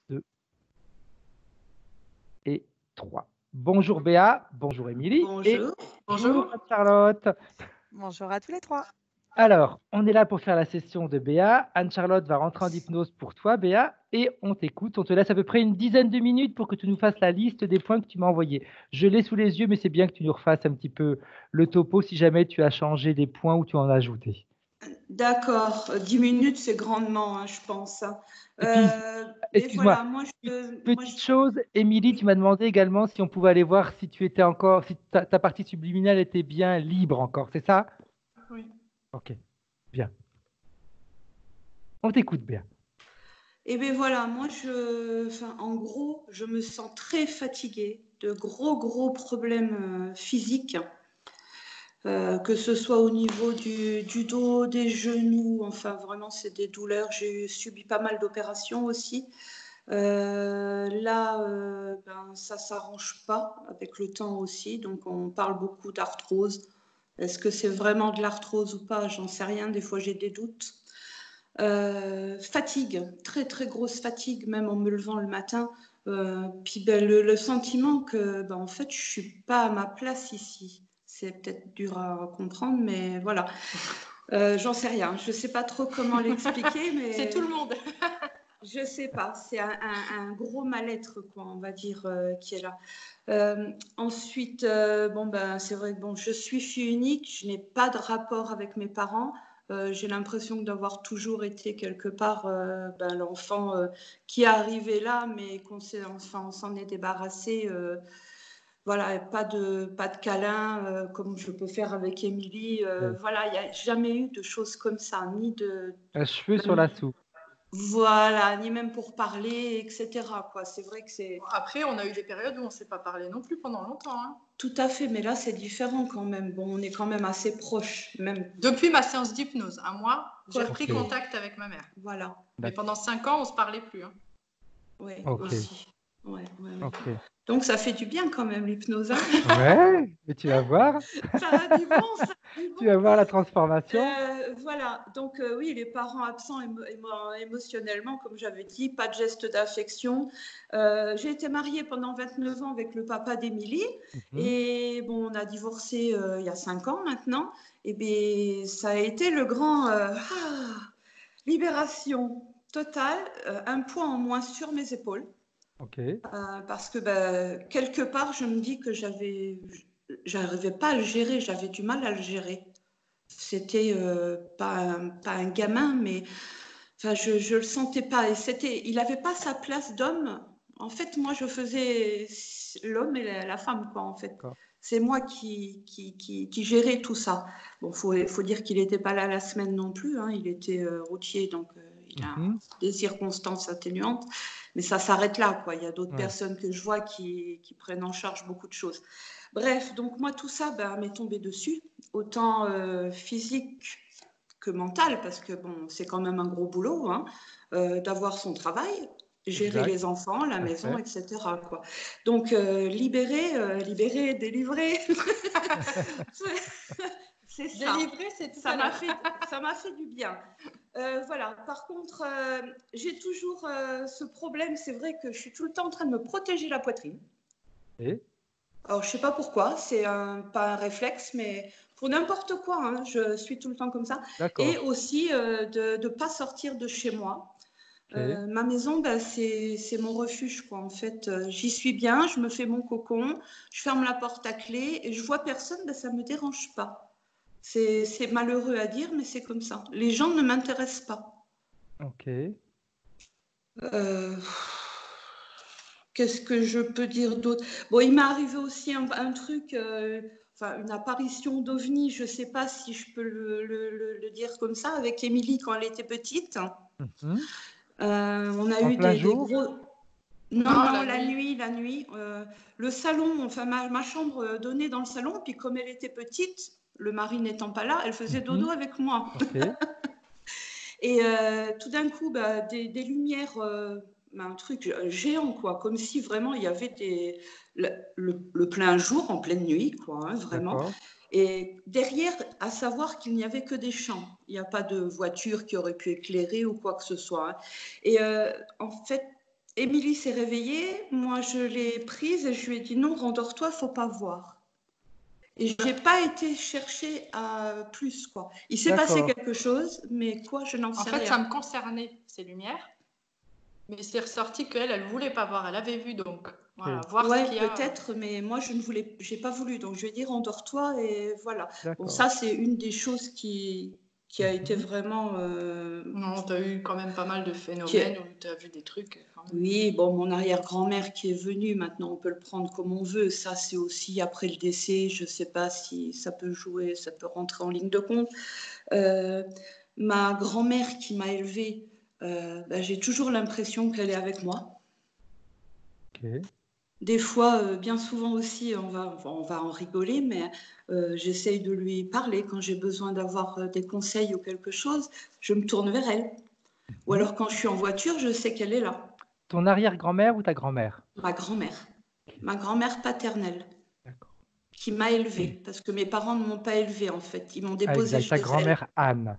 2 et 3. Bonjour Béa, bonjour Émilie et Bonjour. bonjour Anne-Charlotte. Bonjour à tous les 3. Alors, on est là pour faire la session de Béa. Anne-Charlotte va rentrer en hypnose pour toi, Béa, et on t'écoute. On te laisse à peu près une dizaine de minutes pour que tu nous fasses la liste des points que tu m'as envoyés. Je l'ai sous les yeux, mais c'est bien que tu nous refasses un petit peu le topo si jamais tu as changé des points ou tu en as ajouté. D'accord, 10 minutes, c'est grandement, hein, je pense. Et puis, excuse-moi, voilà, moi, petite chose, Émilie, oui. tu m'as demandé également si on pouvait aller voir si tu étais encore, si ta partie subliminale était bien libre encore, c'est ça? Oui. Ok, bien. On t'écoute, Béa. Et bien voilà, moi, en gros, je me sens très fatiguée, de gros problèmes physiques, que ce soit au niveau du dos, des genoux, enfin vraiment, c'est des douleurs. J'ai subi pas mal d'opérations aussi. Là, ça s'arrange pas avec le temps aussi, donc on parle beaucoup d'arthrose. Est-ce que c'est vraiment de l'arthrose ou pas? J'en sais rien, des fois j'ai des doutes. Fatigue, très grosse fatigue, même en me levant le matin. Puis le sentiment que en fait je suis pas à ma place ici. C'est peut-être dur à comprendre, mais voilà. J'en sais rien, je sais pas trop comment l'expliquer, mais c'est tout le monde. Je sais pas, c'est un gros mal-être, quoi, on va dire, qui est là. Ensuite, c'est vrai que je suis fille unique, je n'ai pas de rapport avec mes parents. J'ai l'impression d'avoir toujours été quelque part l'enfant qui est arrivé là, mais on s'en est débarrassé. Voilà, pas de câlin comme je peux faire avec Émilie. Ouais. Voilà, il n'y a jamais eu de choses comme ça, ni de... Un cheveu sur la soupe. Voilà, ni même pour parler, etc. quoi. C'est vrai que c'est... Après, on a eu des périodes où on ne s'est pas parlé non plus pendant longtemps. Hein. Tout à fait, mais là, c'est différent quand même. Bon, on est quand même assez proches. Même... Depuis ma séance d'hypnose, un mois, j'ai repris Ok. contact avec ma mère. Voilà. Mais pendant 5 ans, on ne se parlait plus. Hein. Oui, Ok. aussi. Ouais. Ok. Donc, ça fait du bien quand même, l'hypnose. Hein. Ouais, mais tu vas voir. Ça a du bon, ça a du bon. Tu vas voir la transformation. Voilà, donc oui, les parents absents émotionnellement, comme j'avais dit, pas de geste d'affection. J'ai été mariée pendant 29 ans avec le papa d'Émilie. Et bon, on a divorcé il y a 5 ans maintenant. Et bien, ça a été le grand libération totale, un poids en moins sur mes épaules. Ok. Parce que quelque part, je me dis que j'arrivais pas à le gérer, j'avais du mal à le gérer. C'était pas un gamin, mais enfin, je le sentais pas. Et il avait pas sa place d'homme. En fait, moi, je faisais l'homme et la femme, quoi, en fait. C'est moi qui gérais tout ça. Bon, faut dire qu'il n'était pas là la semaine non plus. Hein. Il était routier, donc il a des circonstances atténuantes. Mais ça s'arrête là, quoi. Il y a d'autres personnes que je vois qui prennent en charge beaucoup de choses. Bref, donc moi, tout ça m'est tombé dessus, autant physique que mental, parce que bon, c'est quand même un gros boulot, hein, d'avoir son travail, gérer les enfants, la maison, etc. quoi. Donc, libérer, délivrer. C'est ça. Délivrer, c'est tout ça m'a fait du bien. Voilà. Par contre, j'ai toujours ce problème. C'est vrai que je suis tout le temps en train de me protéger la poitrine. Alors, je ne sais pas pourquoi. C'est pas un réflexe, mais pour n'importe quoi. Hein, je suis tout le temps comme ça. Et aussi de ne pas sortir de chez moi. Ma maison, c'est mon refuge, quoi. En fait, j'y suis bien. Je me fais mon cocon. Je ferme la porte à clé et je vois personne. Ça ne me dérange pas. C'est malheureux à dire, mais c'est comme ça. Les gens ne m'intéressent pas. Ok. Qu'est-ce que je peux dire d'autre? Bon, il m'est arrivé aussi un truc, une apparition d'OVNI, je ne sais pas si je peux le dire comme ça, avec Émilie quand elle était petite. On a eu des gros... Non, la nuit. Le salon, ma chambre donnait dans le salon, puis comme elle était petite, le mari n'étant pas là, elle faisait dodo avec moi. Et tout d'un coup, des lumières, un truc géant, quoi, comme si vraiment il y avait le plein jour en pleine nuit, quoi, hein, vraiment. Et derrière, à savoir qu'il n'y avait que des champs. Il n'y a pas de voiture qui aurait pu éclairer ou quoi que ce soit. Hein. Et en fait, Émilie s'est réveillée, moi je l'ai prise et je lui ai dit non, rendors-toi, faut pas voir. Et j'ai pas été chercher à plus, quoi. Il s'est passé D'accord. quelque chose, mais quoi, je n'en En sais fait, ça rien. me concernait, ces lumières. Mais c'est ressorti qu'elle, elle voulait pas voir. Elle avait vu, donc voilà, voir ce Ouais, qu'il y a. peut-être, mais moi j'ai pas voulu, donc je lui ai dit rendors-toi et voilà. Bon, D'accord. ça c'est une des choses qui a été vraiment. Non, tu as eu quand même pas mal de phénomènes où tu as vu des trucs. Quand même. Oui, bon, mon arrière-grand-mère qui est venue, maintenant on peut le prendre comme on veut. Ça, c'est aussi après le décès. Je ne sais pas si ça peut jouer, ça peut rentrer en ligne de compte. Ma grand-mère qui m'a élevée, j'ai toujours l'impression qu'elle est avec moi. Ok. Des fois, bien souvent aussi, on va en rigoler, mais j'essaye de lui parler quand j'ai besoin d'avoir des conseils ou quelque chose. Je me tourne vers elle. Ou alors quand je suis en voiture, je sais qu'elle est là. Ton arrière-grand-mère ou ta grand-mère? Ma grand-mère paternelle, D'accord. qui m'a élevée, parce que mes parents ne m'ont pas élevée en fait, ils m'ont Ah, déposée exact. Ta chez elle. grand-mère Anne.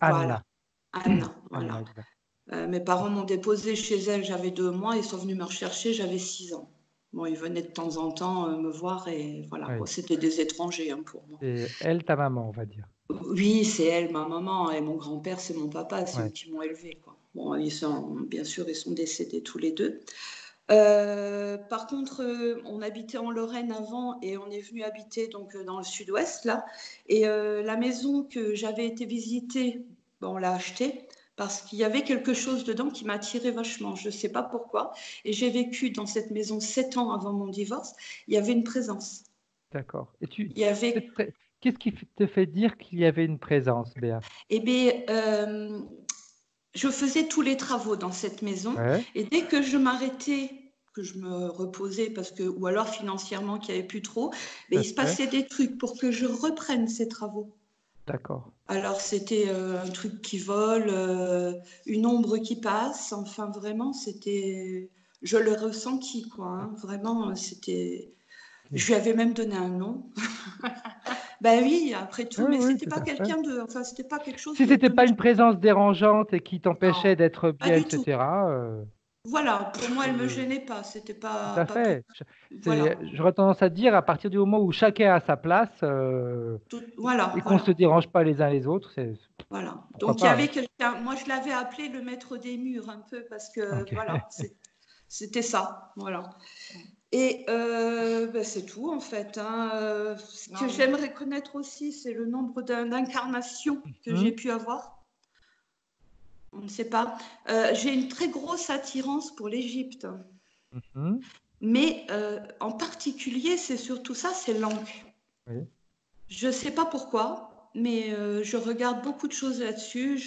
Voilà, Anna. Anna, voilà. Anna, exact. Mes parents m'ont déposée chez elle, j'avais 2 mois, ils sont venus me rechercher, j'avais 6 ans. Bon, ils venaient de temps en temps me voir et voilà, Oui. quoi, c'était des étrangers pour moi. Et elle, ta maman, on va dire. Oui, c'est elle, ma maman, et mon grand-père, c'est mon papa, c'est Ouais. eux qui m'ont élevée, quoi. Bon, bien sûr, ils sont décédés tous les deux. Par contre, on habitait en Lorraine avant et on est venu habiter donc dans le sud-ouest là. Et la maison que j'avais été visiter, on l'a achetée parce qu'il y avait quelque chose dedans qui m'attirait vachement. Je ne sais pas pourquoi. Et j'ai vécu dans cette maison 7 ans avant mon divorce. Il y avait une présence. D'accord. Et Il y avait. qu'est-ce qui te fait dire qu'il y avait une présence, Béa? Eh bien, je faisais tous les travaux dans cette maison. Ouais. Et dès que je m'arrêtais, que je me reposais parce que, ou alors financièrement qu'il n'y avait plus trop, il se passait des trucs pour que je reprenne ces travaux. D'accord. Alors c'était un truc qui vole, une ombre qui passe, enfin vraiment c'était, je l'ai ressenti quoi, hein. Vraiment c'était, je lui avais même donné un nom. Ben oui, après tout, Oui, mais oui, c'était tout pas à fait. quelqu'un de, enfin c'était pas quelque chose Si de c'était pas une méchant. présence dérangeante et qui t'empêchait Non, d'être pas bien, du tout. etc. Voilà, pour moi, elle me gênait pas. C'était Tout pas à tout. fait. Voilà, J'aurais tendance à dire, à partir du moment où chacun a sa place voilà, et qu'on ne se dérange pas les uns les autres, voilà. pourquoi Donc il y pas, hein. avait quelqu'un. Moi, je l'avais appelé le maître des murs un peu parce que Ok. voilà, c'était ça, voilà. Et c'est tout en fait, hein. Ce que j'aimerais connaître aussi, c'est le nombre d'incarnations que j'ai pu avoir. On ne sait pas. J'ai une très grosse attirance pour l'Égypte. Mais en particulier, c'est surtout ça, c'est l'Ankh. Oui. Je ne sais pas pourquoi, mais je regarde beaucoup de choses là-dessus.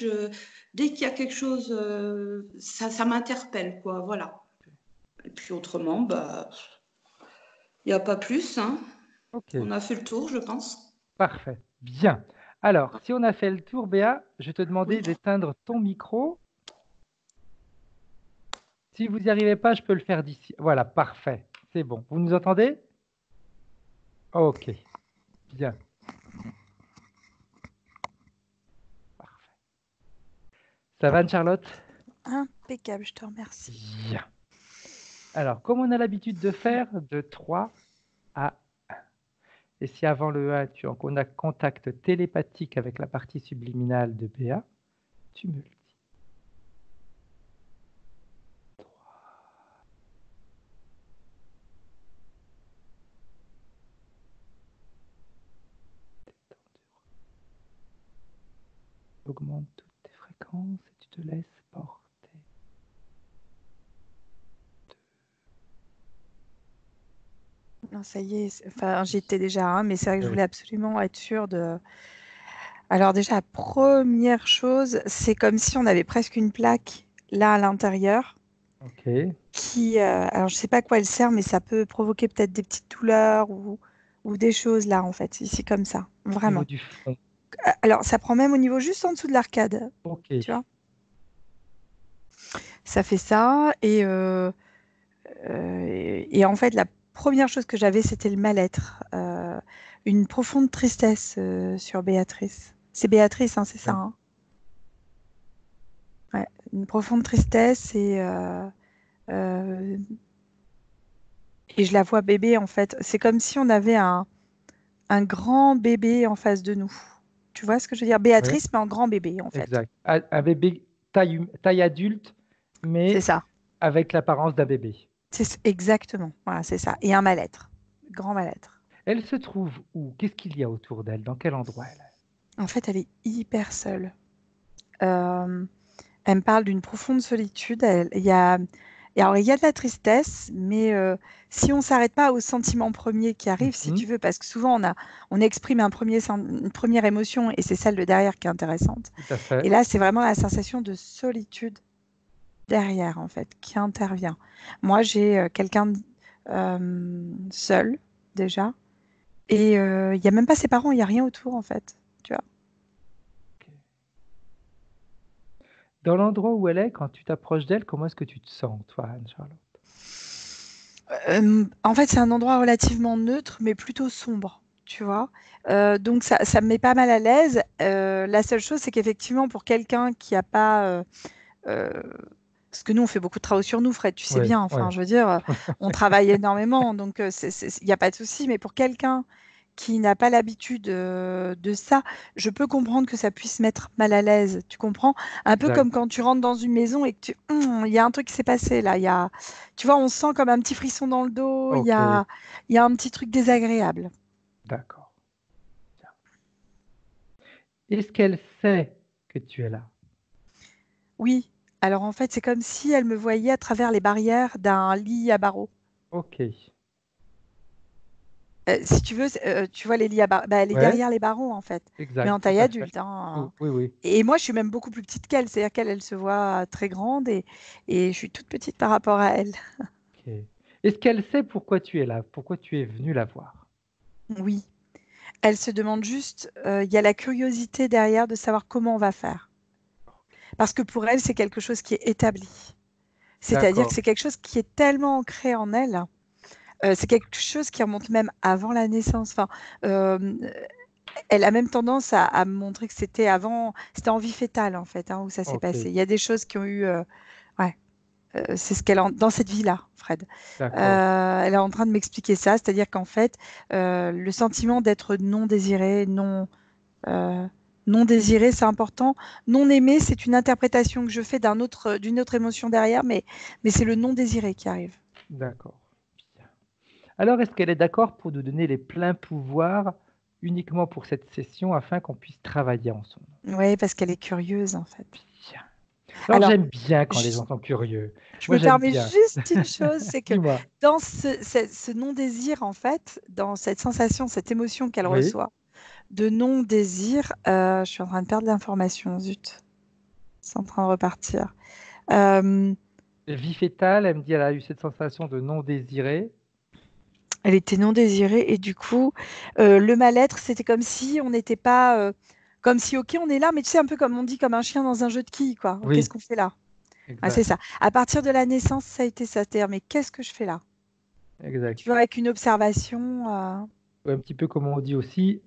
Dès qu'il y a quelque chose, ça m'interpelle, quoi. Voilà. Et puis autrement, il n'y a pas plus, hein. Ok. On a fait le tour, je pense. Parfait. Bien. Alors, si on a fait le tour, Béa, je vais te demander d'éteindre ton micro. Si vous n'y arrivez pas, je peux le faire d'ici. Voilà, parfait. C'est bon. Vous nous entendez? Ok. Bien. Parfait. Ça va, Anne-Charlotte? Impeccable, je te remercie. Bien. Alors, comme on a l'habitude de faire, de 3 à 1. Et si avant le 1, on a contact télépathique avec la partie subliminale de Béa, tu me le dis. 3. Augmente toutes tes fréquences et tu te laisses porter. Non, ça y est, enfin, j'étais déjà, mais c'est vrai que je voulais absolument être sûre de... Alors déjà, première chose, c'est comme si on avait presque une plaque là à l'intérieur. Ok. Qui, alors je sais pas à quoi elle sert, mais ça peut provoquer peut-être des petites douleurs ou des choses là, en fait, ici comme ça, Au niveau vraiment. du front. Alors ça prend même au niveau juste en dessous de l'arcade, Ok. tu vois. Ça fait ça et en fait la première chose que j'avais c'était le mal-être, une profonde tristesse sur Béatrice. C'est Béatrice, hein, c'est ça, hein. Ouais, une profonde tristesse et Euh, et je la vois bébé, en fait. C'est comme si on avait un grand bébé en face de nous. Tu vois ce que je veux dire? Ouais, Béatrice, mais en grand bébé, en fait. exact. Un bébé taille adulte, C'est mais ça. avec l'apparence d'un bébé. Exactement. Voilà, c'est ça. Et un mal-être. Grand mal-être. Elle se trouve où? Qu'est-ce qu'il y a autour d'elle? Dans quel endroit elle est? En fait, elle est hyper seule. Euh, Elle me parle d'une profonde solitude. Alors, il y a de la tristesse, mais si on ne s'arrête pas au sentiment premier qui arrive, si Mhm, tu veux, parce que souvent on exprime une première émotion et c'est celle de derrière qui est intéressante. tout à Et fait. là, c'est vraiment la sensation de solitude derrière, en fait, qui intervient. Moi, j'ai quelqu'un seul, déjà, et il n'y a même pas ses parents, il n'y a rien autour, en fait. Tu vois. Ok. Dans l'endroit où elle est, quand tu t'approches d'elle, comment est-ce que tu te sens, toi, Anne-Charlotte? En fait, c'est un endroit relativement neutre, mais plutôt sombre, tu vois. Donc, ça me met pas mal à l'aise. La seule chose, c'est qu'effectivement, pour quelqu'un qui n'a pas... euh, parce que nous, on fait beaucoup de travaux sur nous, Fred, tu sais Oui, bien. oui. Enfin, je veux dire, on travaille énormément, donc il n'y a pas de souci. Mais pour quelqu'un qui n'a pas l'habitude de ça, je peux comprendre que ça puisse mettre mal à l'aise. Tu comprends? Un peu Exact. comme quand tu rentres dans une maison et que il y a un truc qui s'est passé là. Tu vois, on sent comme un petit frisson dans le dos. Ok, Il y a un petit truc désagréable. d'accord. Bien. Est-ce qu'elle sait que tu es là? Oui. Alors en fait, c'est comme si elle me voyait à travers les barrières d'un lit à barreaux. Ok. Si tu veux, tu vois les lits à barreaux, bah, elle est Ouais, derrière les barreaux en fait, mais en exact, tout taille à fait. adulte, hein. Oui, oui. Et moi, je suis même beaucoup plus petite qu'elle, c'est-à-dire qu'elle, elle se voit très grande et je suis toute petite par rapport à elle. Ok. Est-ce qu'elle sait pourquoi tu es là? Pourquoi tu es venu la voir? Oui, elle se demande juste, il y a la curiosité derrière de savoir comment on va faire. Parce que pour elle, c'est quelque chose qui est établi. C'est-à-dire que D'accord. c'est quelque chose qui est tellement ancré en elle. C'est quelque chose qui remonte même avant la naissance. Enfin, euh, elle a même tendance à me montrer que c'était avant, c'était en vie fétale en fait, hein, où ça s'est Ok, passé. Il y a des choses qui ont eu, ouais, c'est ce qu'elle dans cette vie-là, Fred. d'accord. Elle est en train de m'expliquer ça, c'est-à-dire qu'en fait, le sentiment d'être non désiré, euh, non désiré, c'est important. Non aimé, c'est une interprétation que je fais d'une autre émotion derrière, mais c'est le non désiré qui arrive. D'accord. Bien. Alors, est-ce qu'elle est d'accord pour nous donner les pleins pouvoirs uniquement pour cette session afin qu'on puisse travailler ensemble? Oui, parce qu'elle est curieuse en fait. Bien. Alors, Alors, j'aime bien quand les je, gens sont curieux. je Moi, me j'aime permets bien. juste une chose, c'est que Dis-moi. dans ce non-désir, en fait, dans cette sensation, cette émotion qu'elle Oui. reçoit de non-désir, je suis en train de perdre l'information, zut, c'est en train de repartir. Euh, Vie fétale, elle me dit, elle a eu cette sensation de non désiré. Elle était non désirée et du coup, le mal-être, c'était comme si on n'était pas, comme si, ok, on est là, mais tu sais, un peu comme on dit, comme un chien dans un jeu de quilles, quoi. Qu'est-ce Oui, qu'on fait là? Ah, c'est exact. ça. À partir de la naissance, ça a été ça. C'est-à-dire, mais qu'est-ce que je fais là? Exact. Tu vois, avec une observation. Ou un petit peu comme on dit aussi,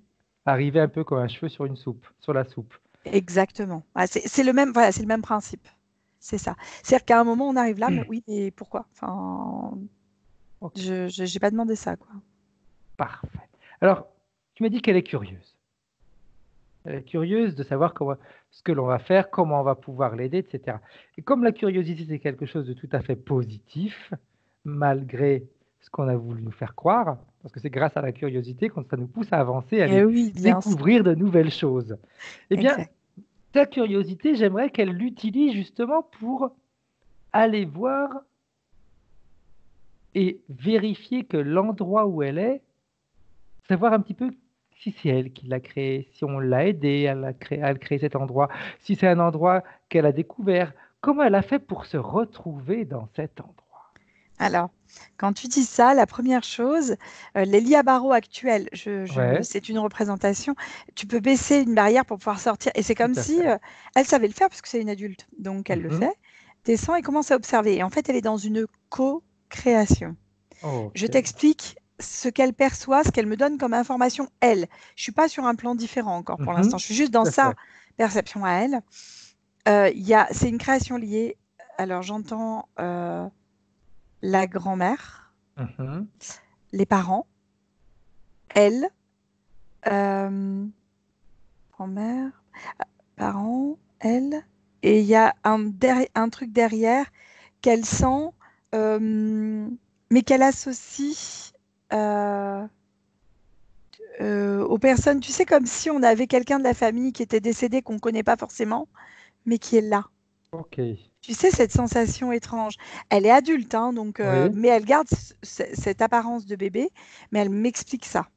arriver un peu comme un cheveu sur une soupe, sur la soupe. Exactement. Ah, c'est le même, voilà, c'est le même principe. C'est ça. C'est-à-dire qu'à un moment, on arrive là, mais oui, mais pourquoi? Enfin, Ok, je n'ai pas demandé ça, quoi. parfait. Alors, tu m'as dit qu'elle est curieuse. Elle est curieuse de savoir ce que l'on va faire, comment on va pouvoir l'aider, etc. Et comme la curiosité, c'est quelque chose de tout à fait positif, malgré ce qu'on a voulu nous faire croire, parce que c'est grâce à la curiosité que ça nous pousse à avancer, à Eh aller oui, bien sûr. découvrir de nouvelles choses. Eh bien, Exact. ta curiosité, j'aimerais qu'elle l'utilise justement pour aller voir et vérifier que l'endroit où elle est, savoir un petit peu si c'est elle qui l'a créé, si on l'a aidé à créer cet endroit, si c'est un endroit qu'elle a découvert, comment elle a fait pour se retrouver dans cet endroit. Alors, quand tu dis ça, la première chose, les lits à barreaux actuels, Ouais, c'est une représentation. Tu peux baisser une barrière pour pouvoir sortir. Et c'est tout comme à si fait. elle savait le faire parce que c'est une adulte. Donc, elle le Mhm. fait. Descend et commence à observer. Et en fait, elle est dans une co-création. Je Ok. t'explique ce qu'elle perçoit, ce qu'elle me donne comme information, elle. Je ne suis pas sur un plan différent encore pour l'instant. Mhm. Je suis juste dans Tout à sa fait. perception à elle. C'est une création liée. Alors, j'entends la grand-mère, Mhm. les parents, elle, euh, grand-mère, parents, elle, et il y a un truc derrière qu'elle sent, mais qu'elle associe euh, aux personnes, tu sais, comme si on avait quelqu'un de la famille qui était décédé qu'on ne connaît pas forcément, mais qui est là. Ok. Tu sais, cette sensation étrange. Elle est adulte, hein, donc, Oui, mais elle garde cette apparence de bébé, mais elle m'explique ça.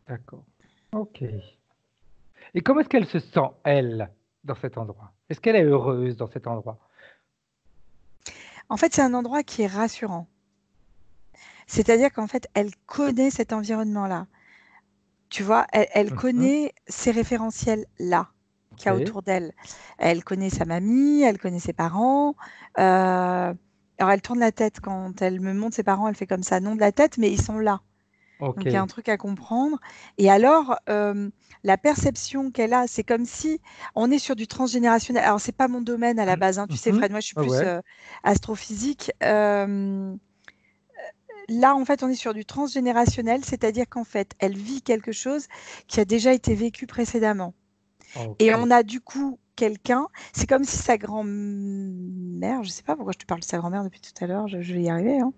d'accord. Ok. Et comment est-ce qu'elle se sent, elle, dans cet endroit? Est-ce qu'elle est heureuse dans cet endroit? En fait, c'est un endroit qui est rassurant. C'est-à-dire qu'en fait, elle connaît cet environnement-là. Tu vois, elle Mhm. connaît ces référentiels-là qu'il y a Ok. autour d'elle. Elle connaît sa mamie, elle connaît ses parents. Alors, elle tourne la tête quand elle me montre ses parents, elle fait comme ça, non de la tête, mais ils sont là. Ok. Donc, il y a un truc à comprendre. Et alors, la perception qu'elle a, c'est comme si on est sur du transgénérationnel. Alors, c'est pas mon domaine à la base, hein. Tu sais, Mhm. Fred, moi, je suis Ouais, plus ouais. astrophysique. Là, en fait, on est sur du transgénérationnel, c'est-à-dire qu'en fait, elle vit quelque chose qui a déjà été vécu précédemment. Et Ok. on a du coup quelqu'un, c'est comme si sa grand-mère, je ne sais pas pourquoi je te parle de sa grand-mère depuis tout à l'heure, je vais y arriver, hein.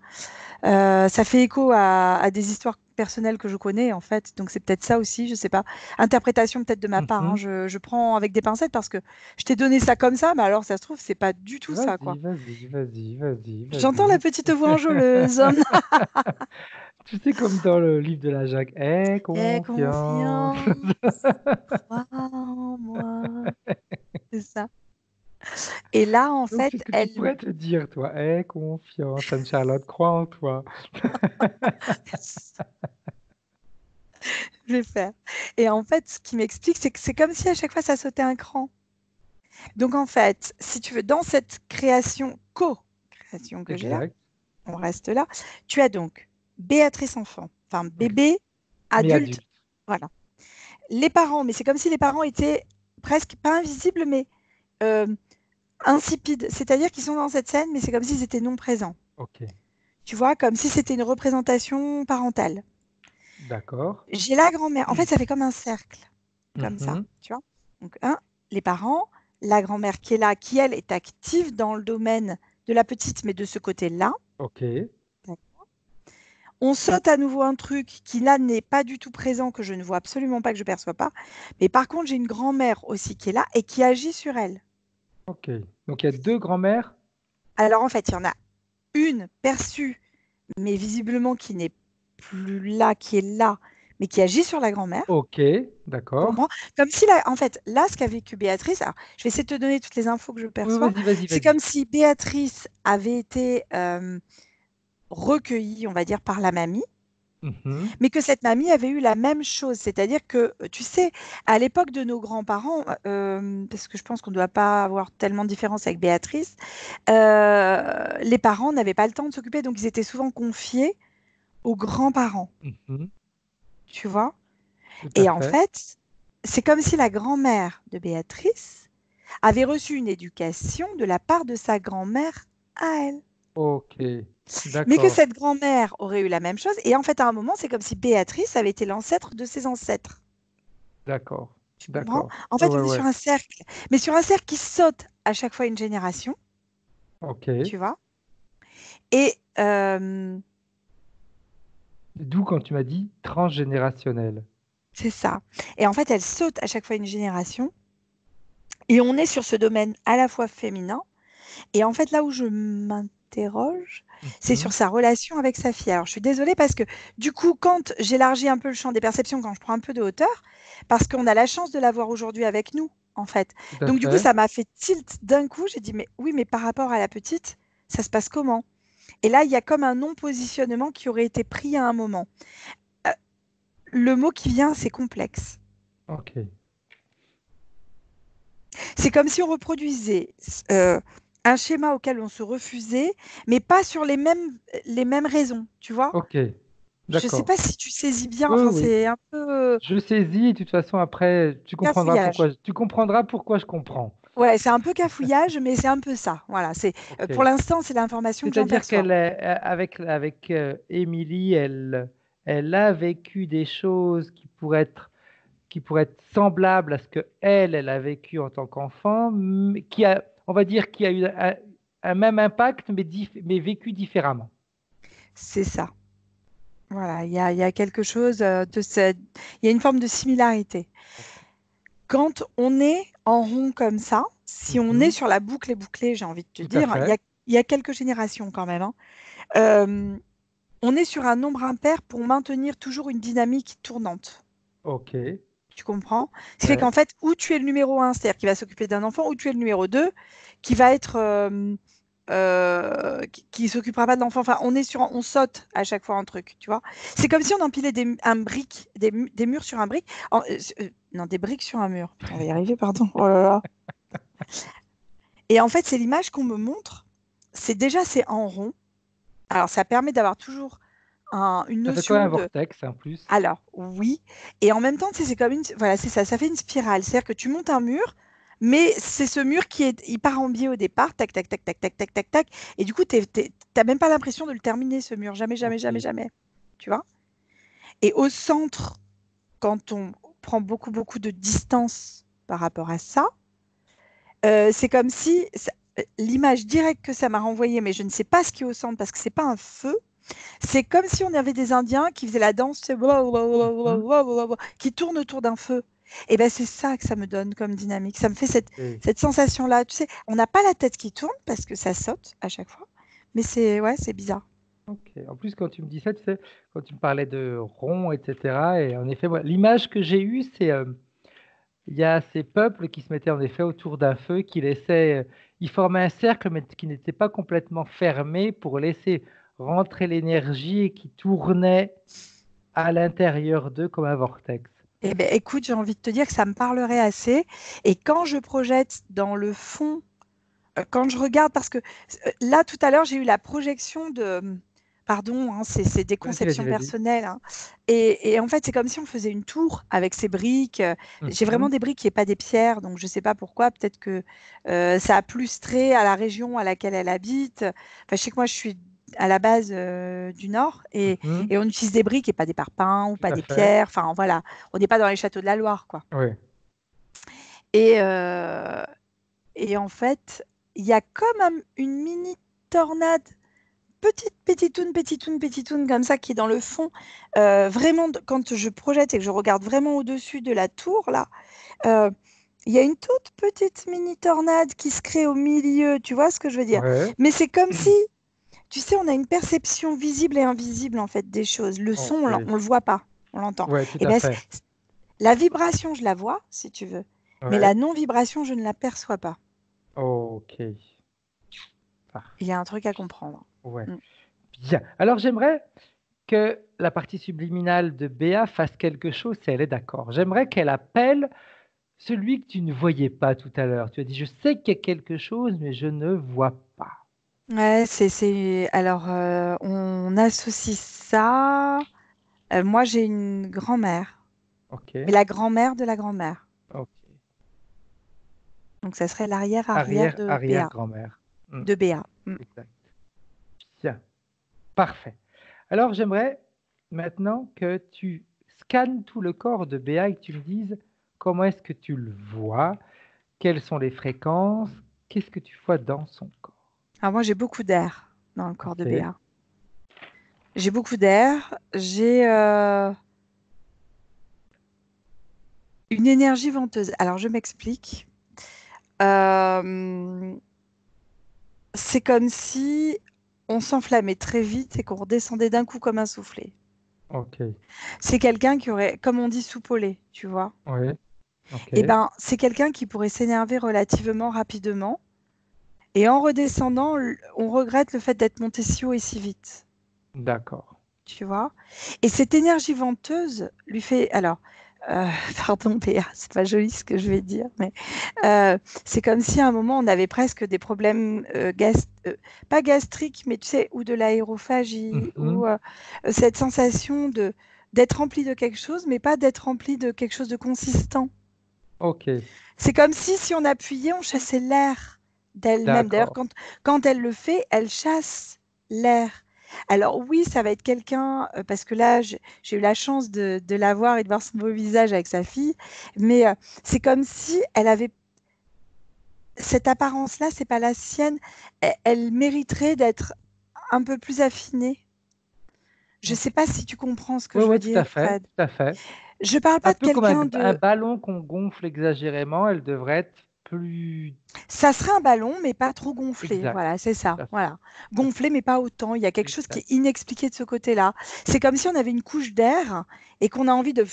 Ça fait écho à des histoires personnelles que je connais, en fait. Donc, c'est peut-être ça aussi, je ne sais pas. Interprétation peut-être de ma part, hein. Mhm. Je prends avec des pincettes parce que je t'ai donné ça comme ça, mais alors ça se trouve, c'est pas du tout ça, Vas-y, quoi. vas-y, vas-y, vas-y, J'entends la vas-y. petite voix enjôleuse. Tu sais, comme dans le livre de la Jacques, aie Aie confiance. confiance, crois en moi. C'est ça. Et là, en Donc, c'est fait, ce que tu elle, pourrais te dire, toi. Aie confiance, Anne-Charlotte, crois en toi. je vais faire. Et en fait, ce qui m'explique, c'est que c'est comme si à chaque fois, ça sautait un cran. Donc, en fait, si tu veux, dans cette création, co-création que j'ai là, Exact. on reste là, tu as donc Béatrice enfant, enfin Ex- bébé, Mais adulte, adulte. voilà. Les parents, mais c'est comme si les parents étaient presque pas invisibles, mais euh, insipides. C'est-à-dire qu'ils sont dans cette scène, mais c'est comme s'ils étaient non présents. Ok. Tu vois, comme si c'était une représentation parentale. D'accord. J'ai la grand-mère. En fait, ça fait comme un cercle, comme ça, Mhm. tu vois. Donc, les parents, la grand-mère qui est là, qui, elle, est active dans le domaine de la petite, mais de ce côté-là. Ok. On saute à nouveau un truc qui, là, n'est pas du tout présent, que je ne vois absolument pas, que je ne perçois pas. Mais par contre, j'ai une grand-mère aussi qui est là et qui agit sur elle. Ok. Donc, il y a deux grands-mères. Alors, en fait, il y en a une perçue, mais visiblement qui n'est plus là, qui est là, mais qui agit sur la grand-mère. Ok. Tu D'accord. comprends? Comme si, là, en fait, là, ce qu'a vécu Béatrice, alors, je vais essayer de te donner toutes les infos que je Oui, perçois. vas-y, vas-y, C'est vas-y. comme si Béatrice avait été recueillie, on va dire, par la mamie, Mhm. mais que cette mamie avait eu la même chose. C'est-à-dire que, tu sais, à l'époque de nos grands-parents, parce que je pense qu'on ne doit pas avoir tellement de différence avec Béatrice, les parents n'avaient pas le temps de s'occuper, donc ils étaient souvent confiés aux grands-parents, Mhm. tu vois? Tout à Et en fait. fait, c'est comme si la grand-mère de Béatrice avait reçu une éducation de la part de sa grand-mère à elle. Ok. Mais que D'accord. cette grand-mère aurait eu la même chose. Et en fait, à un moment, c'est comme si Béatrice avait été l'ancêtre de ses ancêtres. D'accord. Tu comprends? D'accord. En Ouais, fait, ouais, on est sur ouais. un cercle, mais sur un cercle qui saute à chaque fois une génération, Ok. tu vois? Et D'où quand tu m'as dit transgénérationnel. c'est ça. Et en fait, elle saute à chaque fois une génération. Et on est sur ce domaine à la fois féminin. Et en fait, là où je m'interroge, c'est sur Mhm. sa relation avec sa fille. Alors, je suis désolée parce que du coup, quand j'élargis un peu le champ des perceptions, quand je prends un peu de hauteur, parce qu'on a la chance de l'avoir aujourd'hui avec nous, en fait. Tout à Donc, du coup, fait. ça m'a fait tilt d'un coup. J'ai dit, mais oui, mais par rapport à la petite, ça se passe comment? Et là, il y a comme un non-positionnement qui aurait été pris à un moment. Euh, le mot qui vient, c'est complexe. Ok. C'est comme si on reproduisait un schéma auquel on se refusait, mais pas sur les mêmes raisons, tu vois? Ok. Je ne sais D'accord. pas si tu saisis bien, Oui, enfin, oui. c'est un peu Je saisis et de toute façon, après, cafouillage. tu comprendras pourquoi je comprends. Ouais, c'est un peu cafouillage, mais c'est un peu ça. Voilà, Ok. pour l'instant, c'est l'information que j'en C'est-à-dire perçois. qu'elle est avec Émilie, elle a vécu des choses qui pourraient être semblables à ce que elle a vécu en tant qu'enfant, mais on va dire, qui a eu un même impact, mais vécu différemment. C'est ça. Voilà, il y a quelque chose il y a une forme de similarité. Ok. Quand on est en rond comme ça, si on est Mhm. sur la boucle et bouclée, j'ai envie de te Tout à dire, fait. il y a quelques générations quand même, hein. Euh, on est sur un nombre impair pour maintenir toujours une dynamique tournante. Ok. Tu comprends? Ce qui fait Ouais. qu'en fait, où tu es le numéro 1, c'est-à-dire qui va s'occuper d'un enfant, ou tu es le numéro 2, qui va être qui s'occupera pas de l'enfant. Enfin, on saute à chaque fois un truc, tu vois. C'est comme si on empilait des murs sur un brique. Non, des briques sur un mur. Putain, on va y arriver, pardon. Oh là là. Et en fait, c'est l'image qu'on me montre. C'est en rond. Alors, ça permet d'avoir toujours une Ça fait quoi un notion de. vortex en plus? Alors, oui. Et en même temps, tu sais, c'est comme une. Voilà, c'est ça. Ça fait une spirale. C'est-à-dire que tu montes un mur, mais c'est ce mur il part en biais au départ. Tac, tac, tac, tac, tac, tac, tac, tac. Et du coup, t'as même pas l'impression de le terminer, ce mur. Jamais, jamais, jamais, Ok. jamais. Tu vois? Et au centre, quand on prend beaucoup, beaucoup de distance par rapport à ça, c'est comme si l'image directe que ça m'a renvoyée, mais je ne sais pas ce qui est au centre parce que c'est pas un feu. C'est comme si on avait des Indiens qui faisaient la danse, tu sais, Mhm. qui tournent autour d'un feu. Et ben c'est ça que ça me donne comme dynamique. Ça me fait cette, Ok. cette sensation-là. Tu sais, on n'a pas la tête qui tourne parce que ça saute à chaque fois. Mais c'est bizarre. Ok. En plus, quand tu me dis ça, tu sais, quand tu me parlais de rond, etc. Et en effet, l'image que j'ai eue, c'est il y a ces peuples qui se mettaient en effet autour d'un feu, ils formaient un cercle, mais qui n'était pas complètement fermé pour laisser rentrer l'énergie et qui tournait à l'intérieur d'eux comme un vortex. Eh ben, écoute, j'ai envie de te dire que ça me parlerait assez. Et quand je projette dans le fond, quand je regarde, parce que là, tout à l'heure, j'ai eu la projection de. Pardon, hein, c'est des Vas-y, vas-y, conceptions vas-y. personnelles, hein. Et en fait, c'est comme si on faisait une tour avec ces briques. J'ai vraiment Mhm. des briques et pas des pierres, donc je ne sais pas pourquoi. Peut-être que ça a plus trait à la région à laquelle elle habite. Enfin, je sais que moi, je suis à la base du Nord Mhm. et on utilise des briques et pas des parpaings ou Tout pas à des fait. pierres. Enfin, voilà, on n'est pas dans les châteaux de la Loire, quoi. Oui. Et, euh, et en fait, il y a comme une mini tornade, petite toune, comme ça, qui est dans le fond. Vraiment, quand je projette et que je regarde vraiment au-dessus de la tour, là, euh, il y a une toute petite mini tornade qui se crée au milieu. Tu vois ce que je veux dire? Ouais. Mais c'est comme si, tu sais, on a une perception visible et invisible, en fait, des choses. Le son, Ok. on le voit pas, on l'entend. Ouais, tout Et à ben, fait. la vibration, je la vois, si tu veux. Mais Ouais. la non-vibration, je ne la perçois pas. Ok. Il y a un truc à comprendre. Ouais. Mm. Bien. Alors, j'aimerais que la partie subliminale de Béa fasse quelque chose si elle est d'accord. J'aimerais qu'elle appelle celui que tu ne voyais pas tout à l'heure. Tu as dit, je sais qu'il y a quelque chose, mais je ne vois pas. Ouais, Alors, on associe ça. Moi, j'ai une grand-mère, Ok. mais la grand-mère de la grand-mère. Ok. Donc, ça serait l'arrière-arrière Arrière-grand-mère. Hmm, de Béa. Mm. exact. Bien. Parfait. Alors, j'aimerais maintenant que tu scannes tout le corps de Béa et que tu me dises comment est-ce que tu le vois, quelles sont les fréquences, qu'est-ce que tu vois dans son corps. Alors, moi, j'ai beaucoup d'air dans le corps de Ok. Béa. J'ai beaucoup d'air. J'ai une énergie venteuse. Alors, je m'explique. Euh, c'est comme si on s'enflammait très vite et qu'on redescendait d'un coup comme un soufflet. Ok. C'est quelqu'un qui aurait, comme on dit, soupolé, tu vois. Oui. Ok. Eh ben, c'est quelqu'un qui pourrait s'énerver relativement rapidement. Et en redescendant, on regrette le fait d'être monté si haut et si vite. D'accord. Tu vois? Et cette énergie venteuse lui fait. Alors, euh, pardon, Théa, c'est pas joli ce que je vais dire, mais c'est comme si à un moment on avait presque des problèmes pas gastriques, mais tu sais, ou de l'aérophagie, ou Mhm. cette sensation d'être rempli de quelque chose, mais pas d'être rempli de quelque chose de consistant. Ok, C'est comme si on appuyait, on chassait l'air d'elle-même. D'ailleurs, d'accord. quand elle le fait, elle chasse l'air. Alors oui, ça va être quelqu'un, parce que là, j'ai eu la chance de la voir et de voir son beau visage avec sa fille, mais c'est comme si elle avait cette apparence-là, c'est pas la sienne. Elle mériterait d'être un peu plus affinée. Je ne sais Ok. pas si tu comprends ce que Oui, je veux oui, tout à dire, fait, Fred. tout à fait. Je parle Un pas de peu comme quelqu'un un de. ballon qu'on gonfle exagérément, elle devrait être plus Ça serait un ballon, mais pas trop gonflé. exact. Voilà, c'est ça. Tout à fait, Voilà. tout à fait, Gonflé, mais pas autant. Il y a quelque chose qui exact. est inexpliqué de ce côté-là. C'est comme si on avait une couche d'air et qu'on a envie de.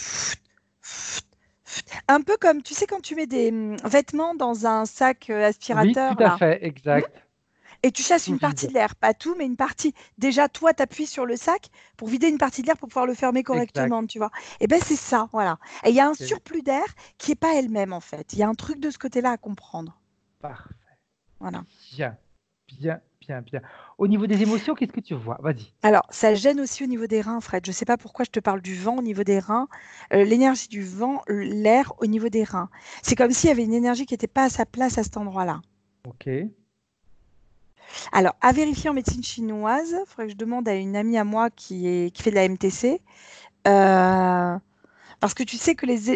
Un peu comme, tu sais, quand tu mets des vêtements dans un sac Oui, tout aspirateur, à là. fait, Hmm. exact. Et tu chasses Tout une partie vide. de l'air, pas tout, mais une partie. Déjà, toi, tu appuies sur le sac pour vider une partie de l'air pour pouvoir le fermer Exact. correctement, tu vois. Et ben c'est ça, voilà. Et il y a un Ok, surplus d'air qui n'est pas elle-même, en fait. Il y a un truc de ce côté-là à comprendre. parfait. Voilà. Bien, bien, bien, bien. Au niveau des émotions, qu'est-ce que tu vois? Vas-y. Alors, ça gêne aussi au niveau des reins, Fred. Je ne sais pas pourquoi je te parle du vent au niveau des reins. L'énergie du vent, l'air au niveau des reins. C'est comme s'il y avait une énergie qui n'était pas à sa place à cet endroit-là. Ok, Alors, à vérifier en médecine chinoise, il faudrait que je demande à une amie à moi qui fait de la MTC. Euh, Parce que tu sais que les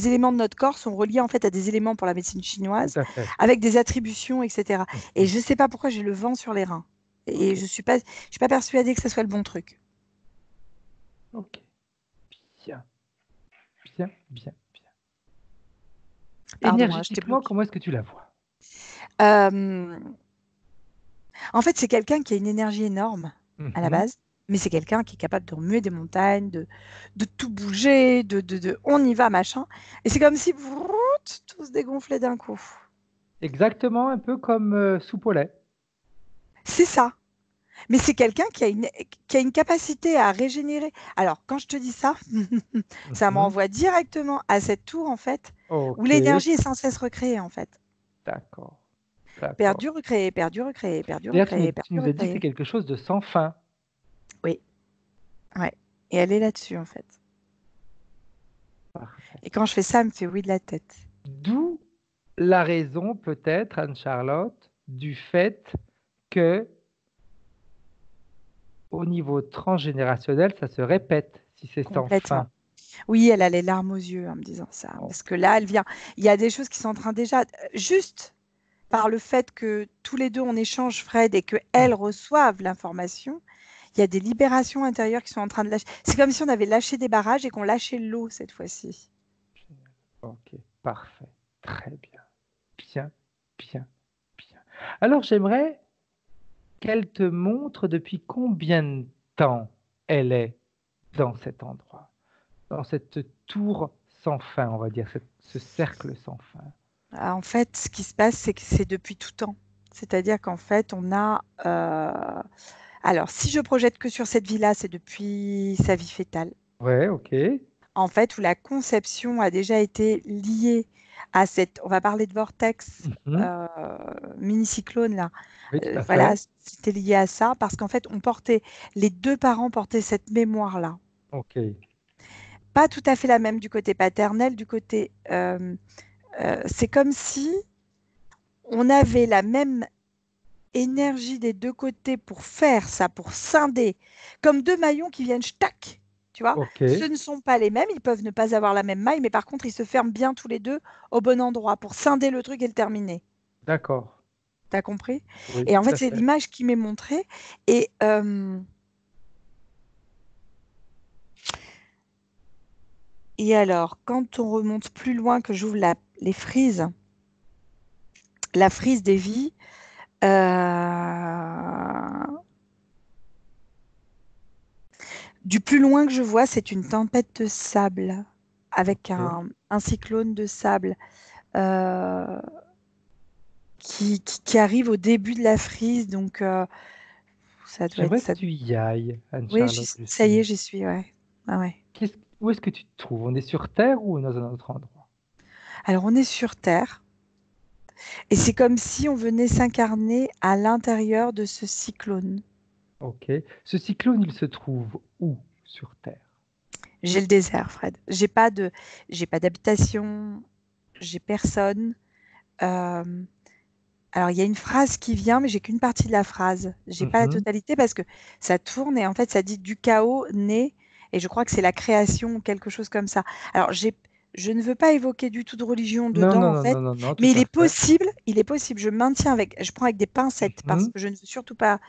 éléments de notre corps sont reliés en fait à des éléments pour la médecine tout chinoise, à fait. avec des attributions, etc. Et Mhm. je ne sais pas pourquoi j'ai le vent sur les reins. Et Ok, je suis pas persuadée que ce soit le bon truc. ok. Bien, bien, bien, bien. Pardon, hein, je t'ai Énergétiquement, bloqué. comment est-ce que tu la vois? Euh, En fait, c'est quelqu'un qui a une énergie énorme à la Mhm. base, mais c'est quelqu'un qui est capable de remuer des montagnes, de tout bouger, on y va, machin. Et c'est comme si tout se dégonflait d'un coup. Exactement, un peu comme soupe au lait. C'est ça. Mais c'est quelqu'un qui a une capacité à régénérer. Alors, quand je te dis ça, ça Mhm. m'envoie directement à cette tour, en fait, où Ok, l'énergie est sans cesse recréée, en fait. d'accord, d'accord. Perdu, recréé, perdu, recréé, perdu, D'ailleurs, recréé, tu perdu, nous as dit que c'est recréé. quelque chose de sans fin. Oui, ouais. Et elle est là-dessus, en fait. Parfait. Et quand je fais ça, elle me fait oui de la tête. D'où la raison, peut-être, Anne-Charlotte, du fait que au niveau transgénérationnel, ça se répète si c'est sans Complètement. fin. Oui, elle a les larmes aux yeux en me disant ça. Oh, Parce que là, elle vient. Il y a des choses qui sont en train déjà, juste par le fait que tous les deux on échange, Fred, et hmm, qu'elles reçoivent l'information, il y a des libérations intérieures qui sont en train de lâcher. C'est comme si on avait lâché des barrages et qu'on lâchait l'eau cette fois-ci. génial. Ok, parfait. Très bien. Bien, bien, bien. Alors, j'aimerais qu'elle te montre depuis combien de temps elle est dans cet endroit, dans cette tour sans fin, on va dire, ce cercle sans fin. En fait, ce qui se passe, c'est que c'est depuis tout temps. C'est-à-dire qu'en fait, on a. Alors, si je projette que sur cette vie-là, c'est depuis sa vie fétale. Ouais, ok. En fait, où la conception a déjà été liée à cette, on va parler de vortex, Mhm. mini-cyclone là. Oui, tout à Voilà, fait. c'était lié à ça parce qu'en fait, les deux parents portaient cette mémoire-là. Ok. Pas tout à fait la même du côté paternel, du côté, c'est comme si on avait la même énergie des deux côtés pour faire ça, pour scinder, comme deux maillons qui viennent tac, tu vois. Ok. Ce ne sont pas les mêmes, ils peuvent ne pas avoir la même maille, mais par contre, ils se ferment bien tous les deux au bon endroit pour scinder le truc et le terminer. D'accord. T'as compris? Oui, Et en tout fait, à c'est fait. l'image qui m'est montrée. Et, et alors, quand on remonte plus loin, que j'ouvre les frises, la frise des vies, du plus loin que je vois, c'est une tempête de sable avec Ok. un cyclone de sable euh, qui arrive au début de la frise. Donc, ça doit être J'aimerais que ça. tu y ailles, Oui, Anne-Charlotte, ça y est, justement. j'y suis. Ouais. Ah ouais. Où est-ce que tu te trouves? On est sur Terre ou dans un autre endroit? Alors, on est sur Terre et c'est comme si on venait s'incarner à l'intérieur de ce cyclone. Ok. Ce cyclone, il se trouve où sur Terre? J'ai le désert, Fred. J'ai pas d'habitation, j'ai personne. Euh, alors, il y a une phrase qui vient, mais j'ai qu'une partie de la phrase. J'ai pas la Mhm. totalité parce que ça tourne et en fait, ça dit du chaos naît. Et je crois que c'est la création ou quelque chose comme ça. Alors, je ne veux pas évoquer du tout de religion Non, dedans, non, en non, fait, non, non, non, tout mais à fait. il est possible, je prends avec des pincettes parce Mhm. que je ne veux surtout pas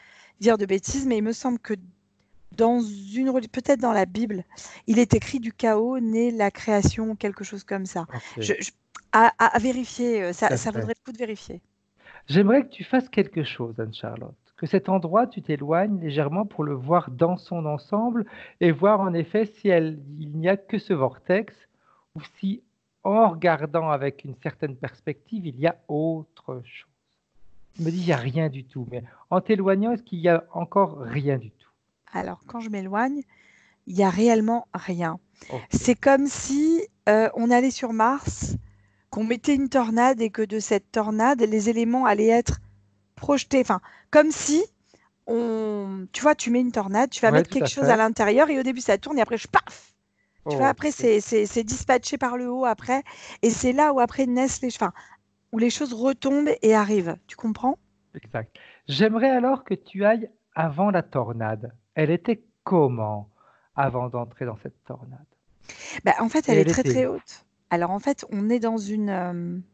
dire de bêtises, mais il me semble que peut-être dans la Bible, il est écrit du chaos naît la création ou quelque chose comme ça. Ok, Je, je- à vérifier, tout à ça fait. vaudrait le coup de vérifier. J'aimerais que tu fasses quelque chose, Anne-Charlotte. Que cet endroit, tu t'éloignes légèrement pour le voir dans son ensemble et voir en effet si il n'y a que ce vortex ou si, en regardant avec une certaine perspective, il y a autre chose. Tu me dis, il n'y a rien du tout, mais en t'éloignant, est-ce qu'il y a encore rien du tout? Alors, quand je m'éloigne, il n'y a réellement rien. Ok, C'est comme si on allait sur Mars, qu'on mettait une tornade et que de cette tornade, les éléments allaient être projetés. Enfin, comme si tu vois, tu mets une tornade, tu vas ouais, mettre tout quelque à chose à fait. l'intérieur et au début ça tourne et après, paf! Tu vois, Ok, après, c'est dispatché par le haut après. Et c'est là où après naissent enfin, où les choses retombent et arrivent. Tu comprends? exact. J'aimerais alors que tu ailles avant la tornade. Elle était comment avant d'entrer dans cette tornade? Bah, en fait, Et elle est elle très était très où? haute. Alors en fait, on est dans une.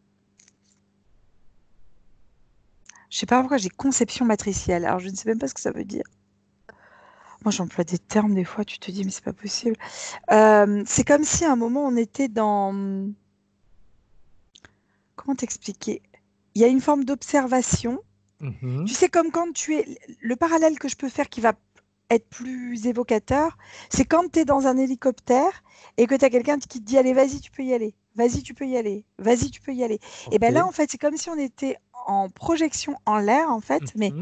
Je sais pas pourquoi j'ai conception matricielle. Alors je ne sais même pas ce que ça veut dire. Moi, j'emploie des termes des fois, tu te dis, mais c'est pas possible. C'est comme si à un moment on était dans. Comment t'expliquer? Il y a une forme d'observation. Tu Mhm. sais, comme quand tu es. Le parallèle que je peux faire qui va être plus évocateur, c'est quand tu es dans un hélicoptère et que tu as quelqu'un qui te dit, allez, vas-y, tu peux y aller. Vas-y, tu peux y aller. Vas-y, tu peux y aller. Et bien là, Ok. en fait, c'est comme si on était en projection en l'air, en fait, mais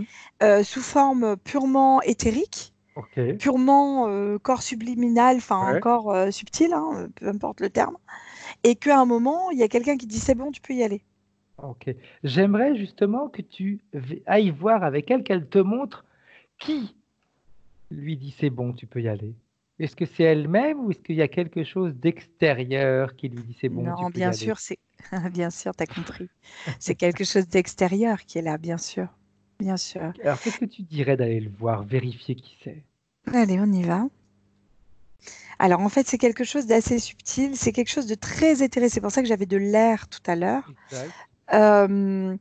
Mhm. sous forme purement éthérique, Ok. purement corps subliminal, enfin, Ouais. corps subtil, hein, peu importe le terme. Et qu'à un moment, il y a quelqu'un qui dit, c'est bon, tu peux y aller. Ok. J'aimerais justement que tu ailles voir avec elle, qu'elle te montre qui lui dit c'est bon, tu peux y aller. Est-ce que c'est elle-même ou est-ce qu'il y a quelque chose d'extérieur qui lui dit c'est bon, tu Non, peux y bien aller? sûr, c'est bien sûr, tu as compris. C'est quelque chose d'extérieur qui est là, bien sûr. Bien sûr. Alors, qu'est-ce que tu dirais d'aller le voir, vérifier qui c'est? Allez, on y va. Alors, en fait, c'est quelque chose d'assez subtil, c'est quelque chose de très éthéré. C'est pour ça que j'avais de l'air tout à l'heure. Exact. Euh,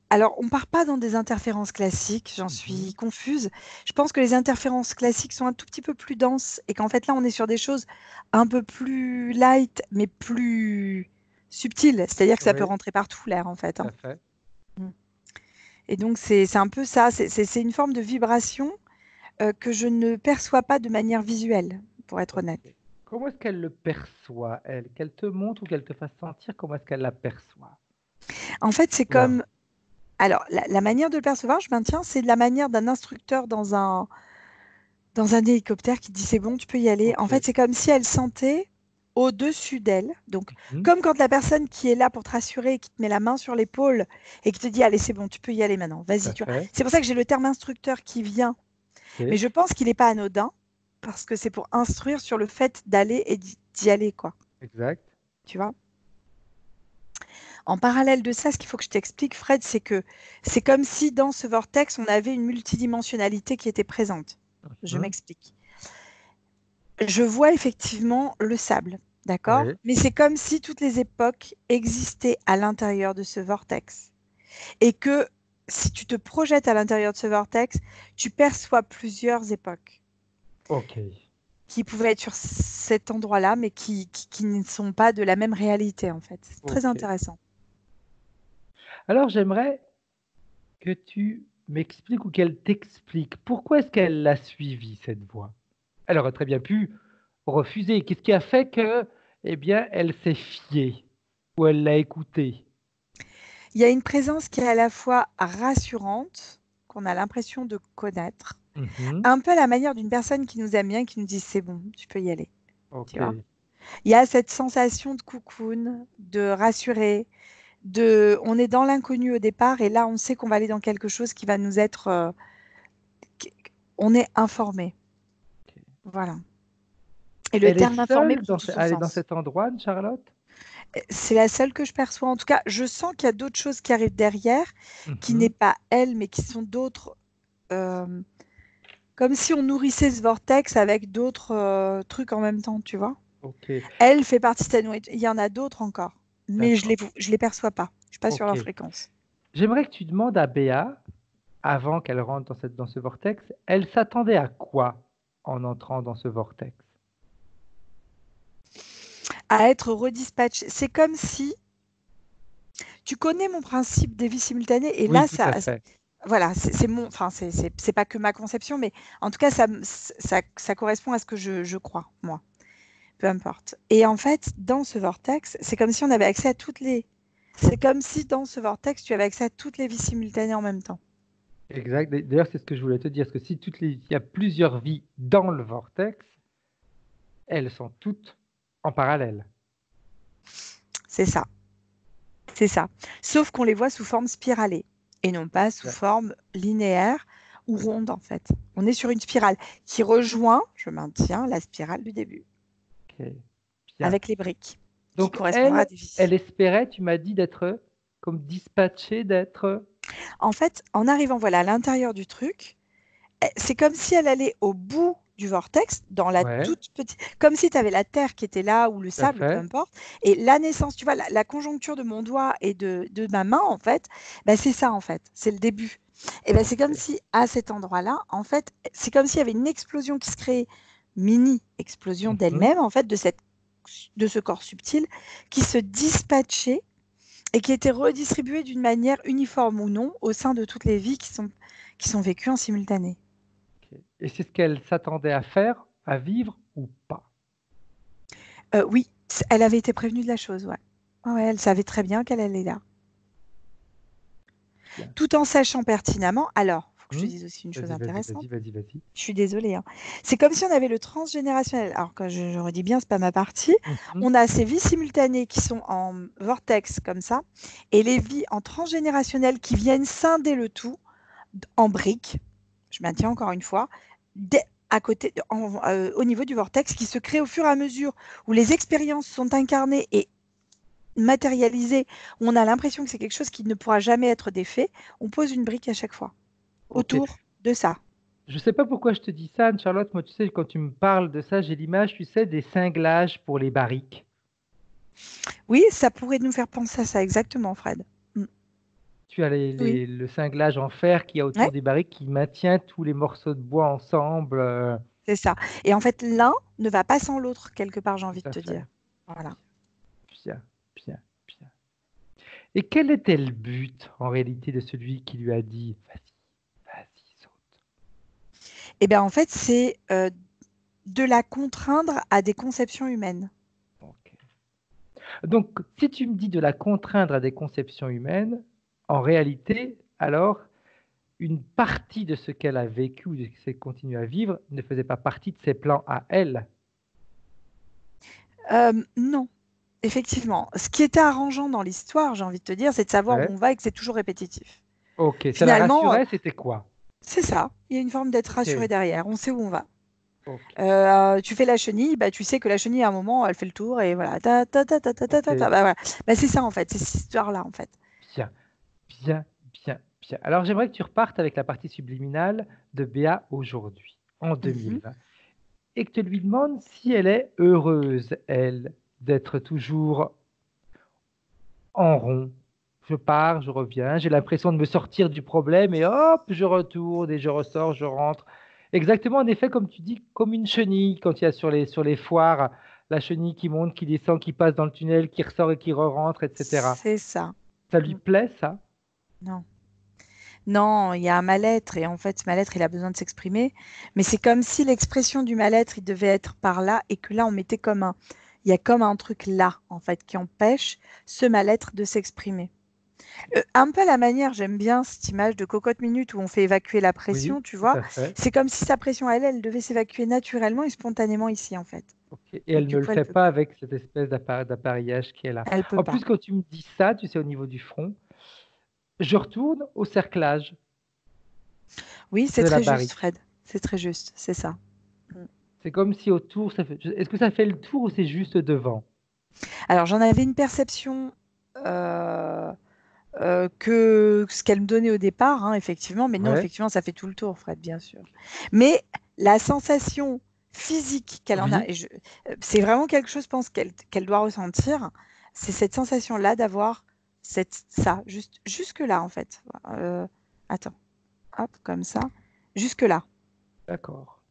alors, on part pas dans des interférences classiques, j'en suis Mhm. confuse. Je pense que les interférences classiques sont un tout petit peu plus denses et qu'en fait, là, on est sur des choses un peu plus light, mais plus subtiles. C'est-à-dire que ça peut Oui, rentrer partout, l'air, en fait, tout hein. à fait. Et donc, c'est un peu ça, c'est une forme de vibration que je ne perçois pas de manière visuelle, pour être Ok. honnête. Comment est-ce qu'elle le perçoit, elle? Qu'elle te montre ou qu'elle te fasse sentir comment est-ce qu'elle l'aperçoit? En fait, c'est Là. comme... Alors, la manière de le percevoir, je maintiens, c'est de la manière d'un instructeur dans un hélicoptère qui dit c'est bon, tu peux y aller. En Ok. fait, c'est comme si elle sentait au-dessus d'elle. Donc, Mhm. comme quand la personne qui est là pour te rassurer, qui te met la main sur l'épaule et qui te dit allez, c'est bon, tu peux y aller maintenant, Tout vas-y, à tu vois. fait. C'est pour ça que j'ai le terme instructeur qui vient, mais Ok. je pense qu'il n'est pas anodin parce que c'est pour instruire sur le fait d'aller et d'y aller, quoi. Exact. Tu vois. En parallèle de ça, ce qu'il faut que je t'explique, Fred, c'est que c'est comme si dans ce vortex, on avait une multidimensionnalité qui était présente. Je Mhm. m'explique. Je vois effectivement le sable, d'accord? Oui. Mais c'est comme si toutes les époques existaient à l'intérieur de ce vortex. Et que si tu te projettes à l'intérieur de ce vortex, tu perçois plusieurs époques Ok. qui pouvaient être sur cet endroit-là, mais qui ne sont pas de la même réalité, en fait. C'est très Ok. intéressant. Alors, j'aimerais que tu m'expliques ou qu'elle t'explique pourquoi est-ce qu'elle l'a suivi, cette voie. Elle aurait très bien pu refuser. Qu'est-ce qui a fait que, eh bien, elle s'est fiée ou elle l'a écouté? Il y a une présence qui est à la fois rassurante, qu'on a l'impression de connaître, Mhm. un peu à la manière d'une personne qui nous aime bien, qui nous dit c'est bon, tu peux y aller. Tu Ok. vois. Il y a cette sensation de cocoon, de rassurer, de on est dans l'inconnu au départ et là on sait qu'on va aller dans quelque chose qui va nous être on est informé. Ok. Voilà. Et le Elle terme est informé seule prend tout son elle est dans sens. cet endroit, Charlotte? C'est la seule que je perçois. En tout cas, je sens qu'il y a d'autres choses qui arrivent derrière, qui n'est Mhm. pas elle, mais qui sont d'autres. euh, Comme si on nourrissait ce vortex avec d'autres trucs en même temps, tu vois. Ok, Elle fait partie de cette nourriture. Il y en a d'autres encore, mais d'accord. je les perçois pas. Je suis pas sur Ok. leur fréquence. J'aimerais que tu demandes à Béa, avant qu'elle rentre dans ce vortex, elle s'attendait à quoi en entrant dans ce vortex? À être redispatché. C'est comme si tu connais mon principe des vies simultanées, et Oui, là, tout à fait. voilà, c'est mon, enfin, c'est pas que ma conception, mais en tout cas, ça correspond à ce que je crois, moi. Peu importe. Et en fait, dans ce vortex, c'est comme si on avait accès à c'est comme si dans ce vortex, tu avais accès à toutes les vies simultanées en même temps. Exact. D'ailleurs, c'est ce que je voulais te dire, parce que si il y a plusieurs vies dans le vortex, elles sont toutes en parallèle. C'est ça. C'est ça. Sauf qu'on les voit sous forme spiralée et non pas sous Ouais. forme linéaire ou ronde, en fait. On est sur une spirale qui rejoint, je maintiens, la spirale du début, Ok, bien. avec les briques, qui Donc, correspondra à des elle vies. espérait, tu m'as dit, d'être comme dispatchée, d'être... En fait, en arrivant voilà, à l'intérieur du truc, c'est comme si elle allait au bout du vortex, dans la Ouais, toute petite, comme si tu avais la terre qui était là ou le tout à sable, peu fait. importe, et la naissance, tu vois, la conjoncture de mon doigt et de ma main, en fait, bah, c'est ça, en fait, c'est le début. Et ben c'est comme Ok. si à cet endroit-là, en fait, c'est comme s'il y avait une explosion qui se créait, mini explosion Mhm. d'elle-même, en fait, de ce corps subtil qui se dispatchait et qui était redistribué d'une manière uniforme ou non au sein de toutes les vies qui sont vécues en simultané. Ok. Et c'est ce qu'elle s'attendait à faire, à vivre ou pas? Oui, elle avait été prévenue de la chose, ouais. Ah ouais, elle savait très bien qu'elle allait là. Bien. Tout en sachant pertinemment, alors, il faut que je te Hmm. dise aussi une chose Vas-y, vas-y, intéressante. vas-y, vas-y, vas-y. Je suis désolée, hein. C'est comme si on avait le transgénérationnel. Alors, quand je redis bien, c'est pas ma partie. Mhm. On a ces vies simultanées qui sont en vortex comme ça, et les vies en transgénérationnel qui viennent scinder le tout en briques. Je maintiens encore une fois, à côté, au niveau du vortex qui se crée au fur et à mesure où les expériences sont incarnées et matérialisées, où on a l'impression que c'est quelque chose qui ne pourra jamais être défait. On pose une brique à chaque fois Ok. autour de ça. Je sais pas pourquoi je te dis ça, Anne-Charlotte. Moi, tu sais, quand tu me parles de ça, j'ai l'image, tu sais, des cinglages pour les barriques. Oui, ça pourrait nous faire penser à ça exactement, Fred. Mm. Tu as Oui, le cinglage en fer qui est autour ouais, des barriques qui maintient tous les morceaux de bois ensemble. c'est ça. Et en fait, l'un ne va pas sans l'autre, quelque part, j'ai envie Tout de à te dire. fait. Voilà. Bien, bien, bien. Et quel était le but, en réalité, de celui qui lui a dit, vas-y, vas-y, saute. Et bien, en fait, c'est de la contraindre à des conceptions humaines. Ok. Donc, si tu me dis de la contraindre à des conceptions humaines, en réalité, alors, une partie de ce qu'elle a vécu ou de ce qu'elle continue à vivre ne faisait pas partie de ses plans à elle. Non, effectivement. Ce qui était arrangeant dans l'histoire, j'ai envie de te dire, c'est de savoir où Ouais. on va et que c'est toujours répétitif. Ok, ça la Finalement, rassurait, c'était quoi? c'est ça. Il y a une forme d'être Ok, rassuré derrière. On sait où on va. ok, Tu fais la chenille, bah, tu sais que la chenille, à un moment, elle fait le tour et voilà. Ta, ta, ta, ta, ta, ta, ok. ta, ta. Bah, voilà. Bah, c'est ça, en fait. C'est cette histoire-là, en fait. Bien, bien, bien, bien. Alors, j'aimerais que tu repartes avec la partie subliminale de Béa aujourd'hui, en Mhm. 2020, et que tu lui demandes si elle est heureuse, elle, d'être toujours en rond. Je pars, je reviens, j'ai l'impression de me sortir du problème et hop, je retourne et je ressors, je rentre. Exactement, en effet, comme tu dis, comme une chenille quand il y a sur les foires, la chenille qui monte, qui descend, qui passe dans le tunnel, qui ressort et qui re-rentre, etc. C'est ça. Ça lui Mm. plaît, ça? Non. Non, il y a un mal-être et en fait, ce mal-être, il a besoin de s'exprimer. Mais c'est comme si l'expression du mal-être, il devait être par là et que là, on mettait il y a comme un truc là, en fait, qui empêche ce mal-être de s'exprimer. Un peu à la manière, j'aime bien cette image de cocotte minute où on fait évacuer la Oui, pression, tu tout vois. à fait. C'est comme si sa pression, elle devait s'évacuer naturellement et spontanément ici, en fait. Ok. Et Et elle du ne le coup, elle fait peut pas pas. avec cette espèce d'appareillage qui est là. Elle peut En pas. plus, quand tu me dis ça, tu sais, au niveau du front, je retourne au cerclage Oui, c'est de la très juste, barrique. Fred. C'est très juste, c'est ça. Mm. C'est comme si autour, est-ce que ça fait le tour ou c'est juste devant? Alors, j'en avais une perception que ce qu'elle me donnait au départ, hein, effectivement, mais non, Ouais. effectivement, ça fait tout le tour, Fred, bien sûr. Mais la sensation physique qu'elle en a, Oui. et c'est vraiment quelque chose, je pense, qu'elle doit ressentir, c'est cette sensation-là d'avoir ça, jusque-là, en fait. Attends, hop, comme ça, jusque-là. D'accord.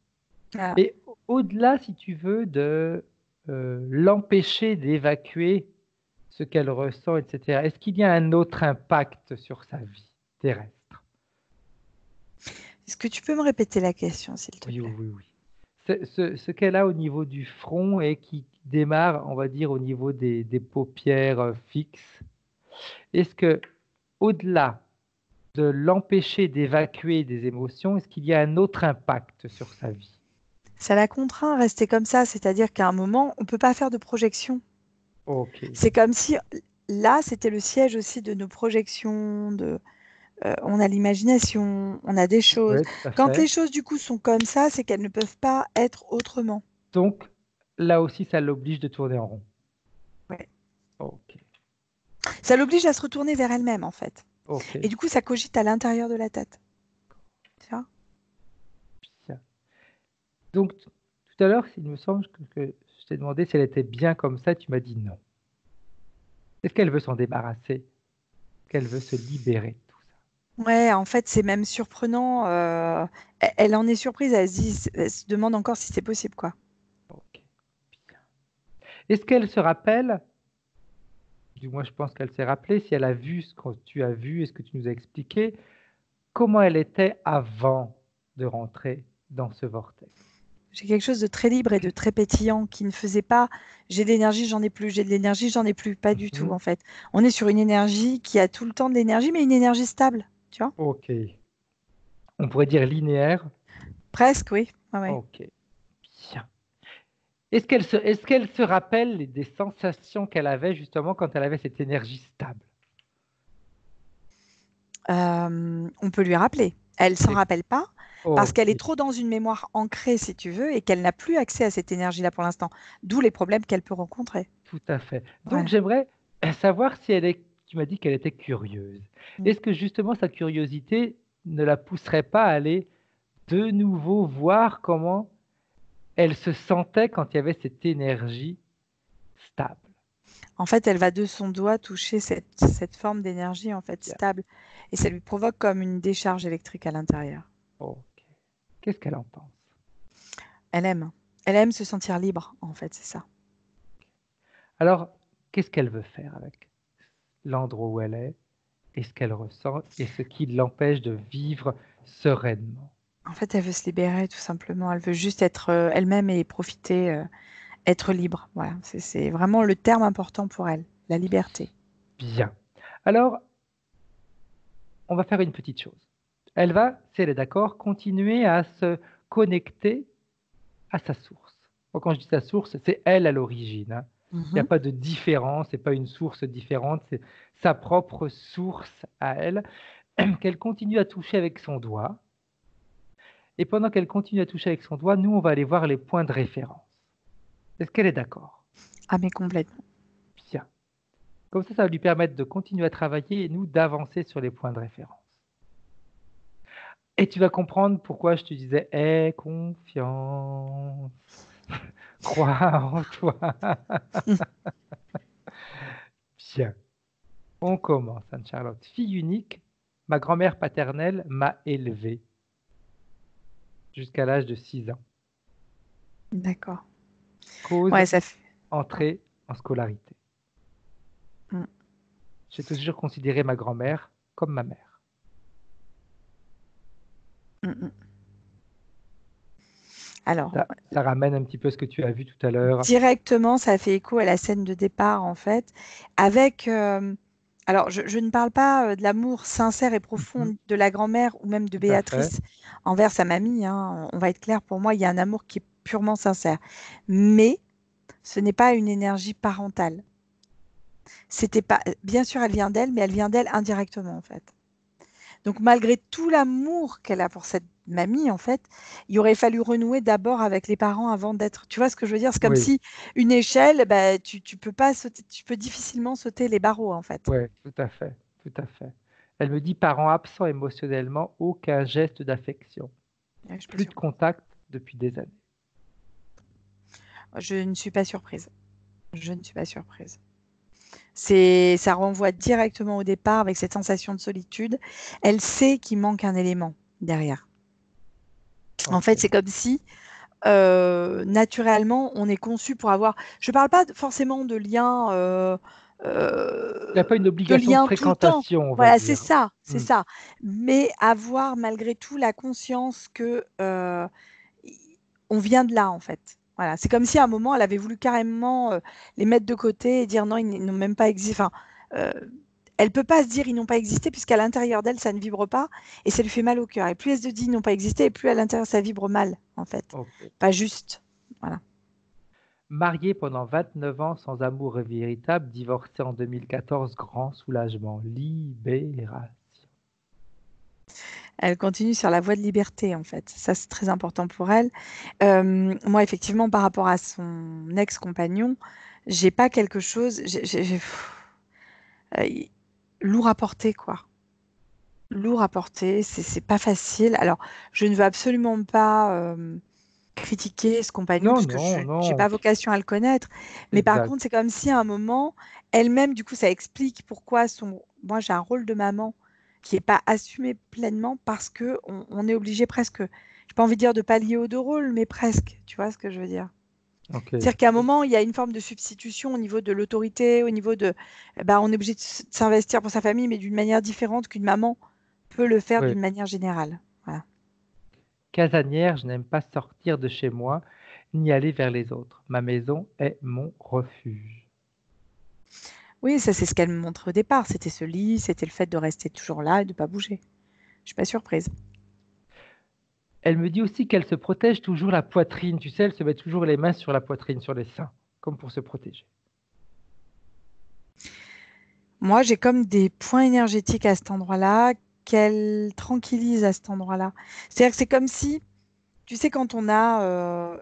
Voilà. Et au-delà, si tu veux, de l'empêcher d'évacuer ce qu'elle ressent, etc., est-ce qu'il y a un autre impact sur sa vie terrestre? Est-ce que tu peux me répéter la question, s'il te Oui, plaît? oui, oui, oui. Ce qu'elle a au niveau du front et qui démarre, on va dire, au niveau des paupières fixes, est-ce que, au-delà de l'empêcher d'évacuer des émotions, est-ce qu'il y a un autre impact sur sa vie? Ça la contraint à rester comme ça, c'est-à-dire qu'à un moment, on ne peut pas faire de projection. Ok, C'est comme si là, c'était le siège aussi de nos projections, on a l'imagination, on a des choses. oui, tout à Quand les fait. choses, du coup, sont comme ça, c'est qu'elles ne peuvent pas être autrement. Donc, là aussi, ça l'oblige de tourner en rond. Ouais. Ok, Ça l'oblige à se retourner vers elle-même, en fait. ok, Et du coup, ça cogite à l'intérieur de la tête. Tu vois? bien. Donc, tout à l'heure, il me semble que je t'ai demandé si elle était bien comme ça, tu m'as dit non. Est-ce qu'elle veut s'en débarrasser? Est-ce qu'elle veut se libérer de tout ça? Ouais, en fait, c'est même surprenant. Elle en est surprise, elle se demande encore si c'est possible, quoi. Ok, bien. Est-ce qu'elle se rappelle, du moins je pense qu'elle s'est rappelée, si elle a vu ce que tu as vu et ce que tu nous as expliqué, comment elle était avant de rentrer dans ce vortex? J'ai quelque chose de très libre et de très pétillant qui ne faisait pas j'ai de l'énergie, j'en ai plus, j'ai de l'énergie, j'en ai plus. Pas du tout, Mhm. en fait. On est sur une énergie qui a tout le temps de l'énergie, mais une énergie stable. Tu vois? Ok. On pourrait dire linéaire. Presque, oui. Ah ouais. Ok, bien. Est-ce qu'elle se rappelle des sensations qu'elle avait justement quand elle avait cette énergie stable? On peut lui rappeler. Elle s'en Et- rappelle pas parce Ok, qu'elle est trop dans une mémoire ancrée, si tu veux, et qu'elle n'a plus accès à cette énergie-là pour l'instant. D'où les problèmes qu'elle peut rencontrer. tout à fait. Donc Voilà. j'aimerais savoir si elle est, tu m'as dit qu'elle était curieuse. Mm. Est-ce que justement sa curiosité ne la pousserait pas à aller de nouveau voir comment elle se sentait quand il y avait cette énergie stable? En fait, elle va de son doigt toucher cette forme d'énergie en fait Bien. stable, et ça lui provoque comme une décharge électrique à l'intérieur. Ok. Qu'est-ce qu'elle en pense? Elle aime. Elle aime se sentir libre, en fait, c'est ça. Alors, qu'est-ce qu'elle veut faire avec l'endroit où elle est et ce qu'elle ressent et ce qui l'empêche de vivre sereinement? En fait, elle veut se libérer tout simplement. Elle veut juste être elle-même et profiter, être libre. Voilà, c'est vraiment le terme important pour elle, la liberté. Bien. Alors, on va faire une petite chose. Elle va, si elle est d'accord, continuer à se connecter à sa source. Bon, quand je dis sa source, c'est elle à l'origine, hein. Il n'y a Mhm. pas de différence, c'est pas une source différente, c'est sa propre source à elle, qu'elle continue à toucher avec son doigt. Et pendant qu'elle continue à toucher avec son doigt, nous, on va aller voir les points de référence. Est-ce qu'elle est d'accord? Ah, mais complètement. Bien. Comme ça va lui permettre de continuer à travailler et nous d'avancer sur les points de référence. Et tu vas comprendre pourquoi je te disais aie confiance, crois en toi. Bien. On commence, Anne-Charlotte. Fille unique, ma grand-mère paternelle m'a élevée jusqu'à l'âge de 6 ans. D'accord. Cause, Ouais, ça fait. entrée en scolarité. Mm, J'ai toujours considéré ma grand-mère comme ma mère. mm, mm. Alors, Ça ramène un petit peu ce que tu as vu tout à l'heure. directement, ça fait écho à la scène de départ, en fait, avec. Alors, je ne parle pas de l'amour sincère et Mhm, profond de la grand-mère ou même de tout à fait. Béatrice envers sa mamie, hein. On va être clair, pour moi, il y a un amour qui est purement sincère. Mais ce n'est pas une énergie parentale. C'était pas. Bien sûr, elle vient d'elle, mais elle vient d'elle indirectement, en fait. Donc, malgré tout l'amour qu'elle a pour cette mamie, en fait, il aurait fallu renouer d'abord avec les parents avant d'être. Tu vois ce que je veux dire? C'est comme Oui, si une échelle, bah, tu peux pas sauter, tu peux difficilement sauter les barreaux, en fait. oui, tout à fait, tout à fait. Elle me dit parents absents émotionnellement, aucun geste d'affection, Ouais, je suis pas plus de surprise. contact depuis des années. Je ne suis pas surprise. Je ne suis pas surprise. Ça renvoie directement au départ avec cette sensation de solitude. Elle sait qu'il manque un élément derrière. En Ok. fait, c'est comme si naturellement, on est conçu pour avoir. Je ne parle pas forcément Il n'y a pas une de obligation de lien tout le temps. fréquentation, on va Voilà, c'est dire. ça, c'est Hmm. ça. Mais avoir malgré tout la conscience que on vient de là, en fait. Voilà, c'est comme si à un moment, elle avait voulu carrément les mettre de côté et dire non, ils n'ont même pas existé. Enfin, euh, elle peut pas se dire ils n'ont pas existé puisqu'à l'intérieur d'elle, ça ne vibre pas et ça lui fait mal au cœur. Et plus elle se dit ils n'ont pas existé, et plus à l'intérieur, ça vibre mal, en fait. Ok. Pas juste. Voilà. Mariée pendant 29 ans sans amour véritable, divorcée en 2014, grand soulagement, libération. Elle continue sur la voie de liberté, en fait. Ça, c'est très important pour elle. Moi, effectivement, par rapport à son ex-compagnon, j'ai pas quelque chose. Euh, lourd à porter, quoi. Lourd à porter, c'est pas facile. Alors, je ne veux absolument pas critiquer ce compagnon Non, parce que non, je n'ai non, pas vocation à le connaître. Mais par exact. contre, c'est comme si à un moment, elle-même, du coup, ça explique pourquoi moi, j'ai un rôle de maman qui n'est pas assumé pleinement parce que on est obligé presque, j'ai pas envie de dire de pallier aux deux rôles, mais presque. Tu vois ce que je veux dire? Ok. C'est-à-dire qu'à un moment, il y a une forme de substitution au niveau de l'autorité, au niveau de, bah, on est obligé de s'investir pour sa famille, mais d'une manière différente qu'une maman peut le faire Oui. d'une manière générale. Voilà. Casanière, je n'aime pas sortir de chez moi ni aller vers les autres. Ma maison est mon refuge. Oui, ça c'est ce qu'elle me montrait au départ. C'était ce lit, c'était le fait de rester toujours là et de ne pas bouger. Je suis pas surprise. Elle me dit aussi qu'elle se protège toujours la poitrine. Tu sais, elle se met toujours les mains sur la poitrine, sur les seins, comme pour se protéger. Moi, j'ai comme des points énergétiques à cet endroit-là qu'elle tranquillise à cet endroit-là. C'est-à-dire que c'est comme si, tu sais, quand on a,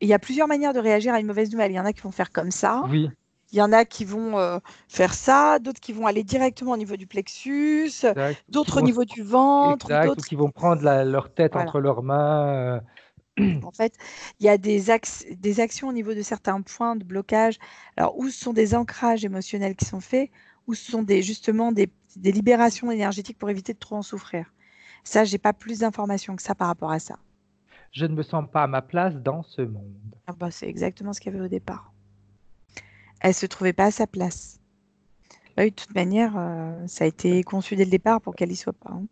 il y a plusieurs manières de réagir à une mauvaise nouvelle. Il y en a qui vont faire comme ça. Oui, Il y en a qui vont faire ça, d'autres qui vont aller directement au niveau du plexus, exact. Ou qui d'autres au vont niveau du ventre, exact, ou d'autres. qui vont prendre leur tête Voilà. entre leurs mains. En fait, il y a des actions au niveau de certains points de blocage. Alors, où ce sont des ancrages émotionnels qui sont faits, ou ce sont justement des libérations énergétiques pour éviter de trop en souffrir. Ça, j'ai pas plus d'informations que ça par rapport à ça. Je ne me sens pas à ma place dans ce monde. Ah bah, c'est exactement ce qu'il y avait au départ. Elle se trouvait pas à sa place. Bah oui, de toute manière, ça a été conçu dès le départ pour qu'elle y soit pas, hein.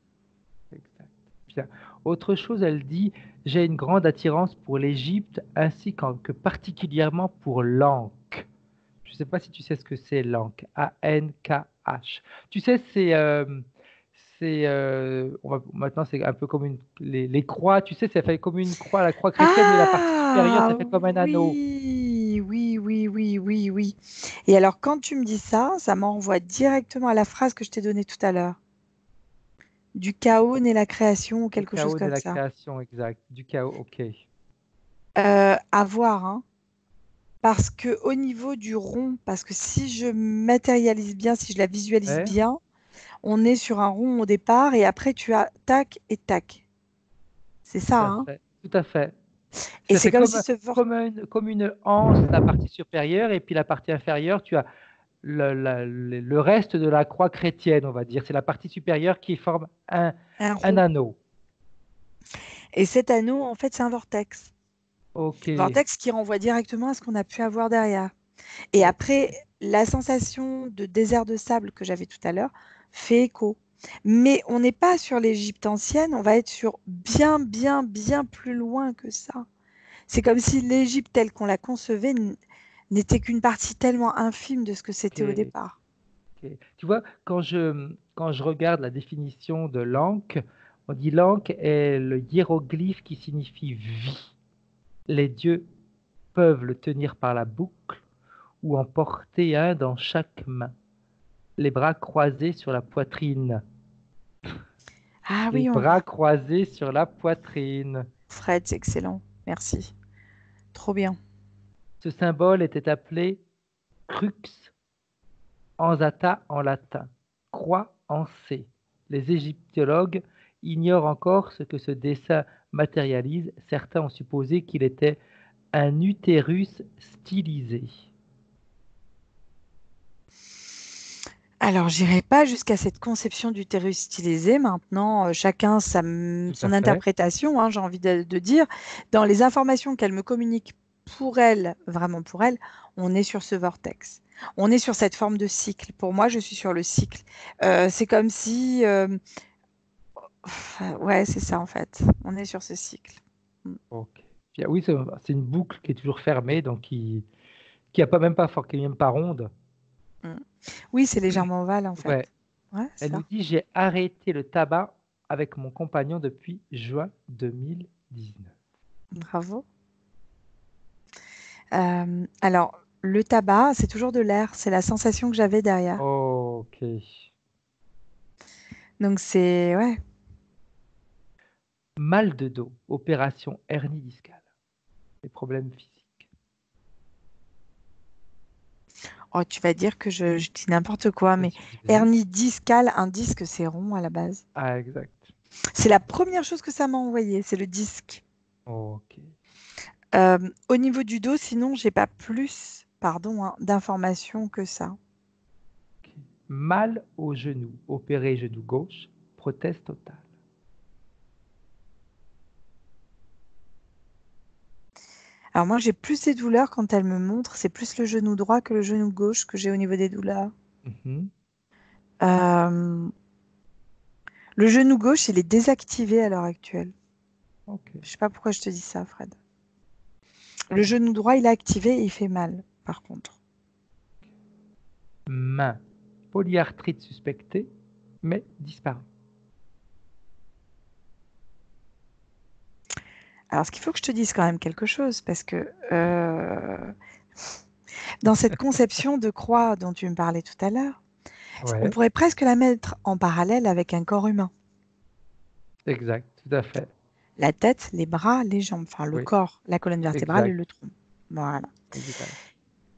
Exact. Bien. Autre chose, elle dit, j'ai une grande attirance pour l'Égypte ainsi que particulièrement pour l'Ankh. Je ne sais pas si tu sais ce que c'est l'Ankh. A-N-K-H. Tu sais, maintenant c'est un peu comme les croix. Tu sais, ça fait comme une croix, la croix chrétienne, mais la partie supérieure, ça Ah fait comme un anneau. oui, oui, oui, oui, oui, oui. Et alors, quand tu me dis ça, ça m'envoie directement à la phrase que je t'ai donnée tout à l'heure. Du chaos naît la création ou Du quelque chose chaos de comme la ça. création, exact. Du chaos, ok. À voir, hein. Parce que au niveau du rond, parce que si je matérialise bien, si je la visualise Ouais, bien, on est sur un rond au départ et après tu as tac et tac. C'est tout ça, à hein. fait. Tout à fait. Et Ça c'est fait comme si ce vor- comme une anse, la partie supérieure, et puis la partie inférieure, tu as le reste de la croix chrétienne, on va dire. C'est la partie supérieure qui forme un un rond. anneau. Et cet anneau, en fait, c'est un vortex. Ok, Vortex qui renvoie directement à ce qu'on a pu avoir derrière. Et ok. après, la sensation de désert de sable que j'avais tout à l'heure fait écho. Mais on n'est pas sur l'Égypte ancienne, on va être sur bien, bien, bien plus loin que ça. C'est comme si l'Égypte telle qu'on la concevait n'était qu'une partie tellement infime de ce que c'était au Ok, départ. ok. Tu vois, quand je regarde la définition de l'Ankh, on dit l'Ankh est le hiéroglyphe qui signifie vie. Les dieux peuvent le tenir par la boucle ou en porter un dans chaque main, les bras croisés sur la poitrine. Ah Les oui, bras croisés sur la poitrine. Fred, c'est excellent. Merci. Trop bien. Ce symbole était appelé crux ansata en latin, croix en C. Les égyptologues ignorent encore ce que ce dessin matérialise. Certains ont supposé qu'il était un utérus stylisé. Alors, j'irai pas jusqu'à cette conception d'utérus stylisé. Maintenant, chacun Tout à son fait. interprétation, hein, j'ai envie de dire. Dans les informations qu'elle me communique pour elle, vraiment pour elle, on est sur ce vortex. On est sur cette forme de cycle. Pour moi, je suis sur le cycle. C'est comme si... ouais, c'est ça en fait. On est sur ce cycle. Mm. Ok. Oui, c'est une boucle qui est toujours fermée, donc qui a pas même pas fort, qui est même pas ronde. Mm. Oui, c'est légèrement ovale en fait. Ouais. Ouais, Elle nous ça. dit, j'ai arrêté le tabac avec mon compagnon depuis juin 2019. Bravo. Alors, le tabac, c'est toujours de l'air. C'est la sensation que j'avais derrière. Ok. Donc, c'est... Ouais. Mal de dos, opération hernie discale. Des problèmes physiques. Oh, tu vas dire que je dis n'importe quoi, mais Vas-y, vas-y. hernie discale, un disque, c'est rond à la base. Ah, exact. C'est la première chose que ça m'a envoyé, c'est le disque. Ok. Au niveau du dos, sinon, j'ai pas plus, pardon, hein, d'informations que ça. Ok. Mal au genou, opéré genou gauche, prothèse totale. Alors moi, j'ai plus des douleurs quand elle me montre, c'est plus le genou droit que le genou gauche que j'ai au niveau des douleurs. Mhm. Euh, le genou gauche, il est désactivé à l'heure actuelle. Ok. Je sais pas pourquoi je te dis ça, Fred. Le genou droit, il est activé et il fait mal, par contre. Main, polyarthrite suspectée, mais disparue. Alors, ce qu'il faut que je te dise quand même quelque chose, parce que dans cette conception de croix dont tu me parlais tout à l'heure, on Ouais, pourrait presque la mettre en parallèle avec un corps humain. exact, tout à fait. La tête, les bras, les jambes, enfin le Oui, corps, la colonne vertébrale et exact, le tronc. Voilà. exact.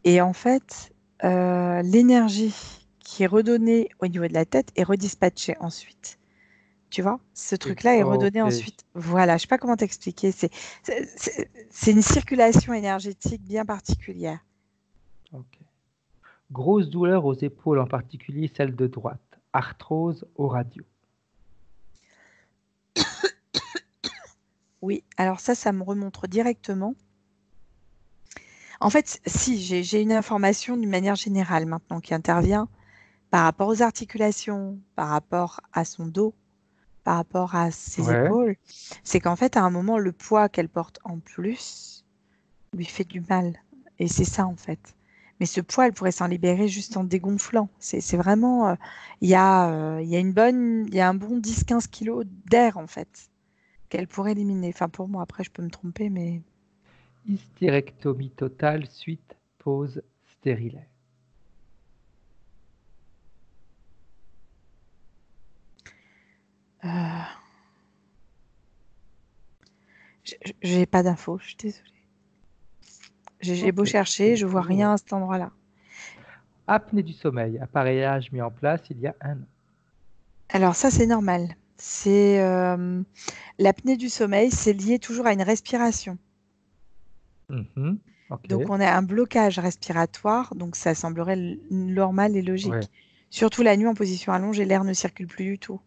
Et en fait, l'énergie qui est redonnée au niveau de la tête est redispatchée ensuite. Tu vois, ce truc-là est redonné Ok, ensuite. Voilà, je sais pas comment t'expliquer. C'est une circulation énergétique bien particulière. ok. Grosse douleur aux épaules, en particulier celle de droite. Arthrose au radio. Oui, alors ça me remonte directement. En fait, si, j'ai une information d'une manière générale maintenant qui intervient par rapport aux articulations, par rapport à son dos, par rapport à ses Ouais, épaules. C'est qu'en fait, à un moment, le poids qu'elle porte en plus lui fait du mal. Et c'est ça, en fait. Mais ce poids, elle pourrait s'en libérer juste en dégonflant. C'est vraiment, il y a il y a un bon 10-15 kilos d'air, en fait, qu'elle pourrait éliminer. Enfin, pour moi, après, je peux me tromper, mais hystérectomie totale suite pause stérilaire. euh, j'ai pas d'infos, je suis désolée. J'ai beau Ok. chercher, Du je vois coup, rien à cet endroit-là. apnée du sommeil, appareillage mis en place il y a un an. Alors ça, c'est normal. C'est l'apnée du sommeil, c'est lié toujours à une respiration. Mhm. Ok, Donc on a un blocage respiratoire, donc ça semblerait normal et ouais. logique. Surtout la nuit en position allongée, l'air ne circule plus du tout.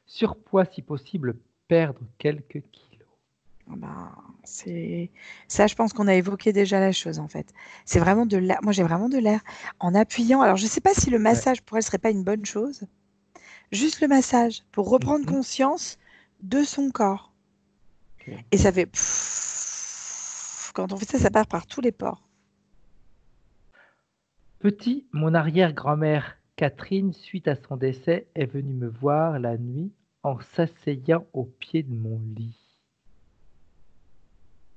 Surpoids si possible, perdre quelques kilos. Ah ben, c'est ça, je pense qu'on a évoqué déjà la chose en fait. C'est vraiment de l'air. Moi, j'ai vraiment de l'air en appuyant. Alors, je ne sais pas si le Ouais. massage pour elle serait pas une bonne chose. Juste le massage pour reprendre Mhm. conscience de son corps. Ok. Et ça fait pfff. Quand on fait ça, ça part par tous les pores. Petit, mon arrière-grand-mère Catherine, suite à son décès, est venue me voir la nuit en s'asseyant au pied de mon lit.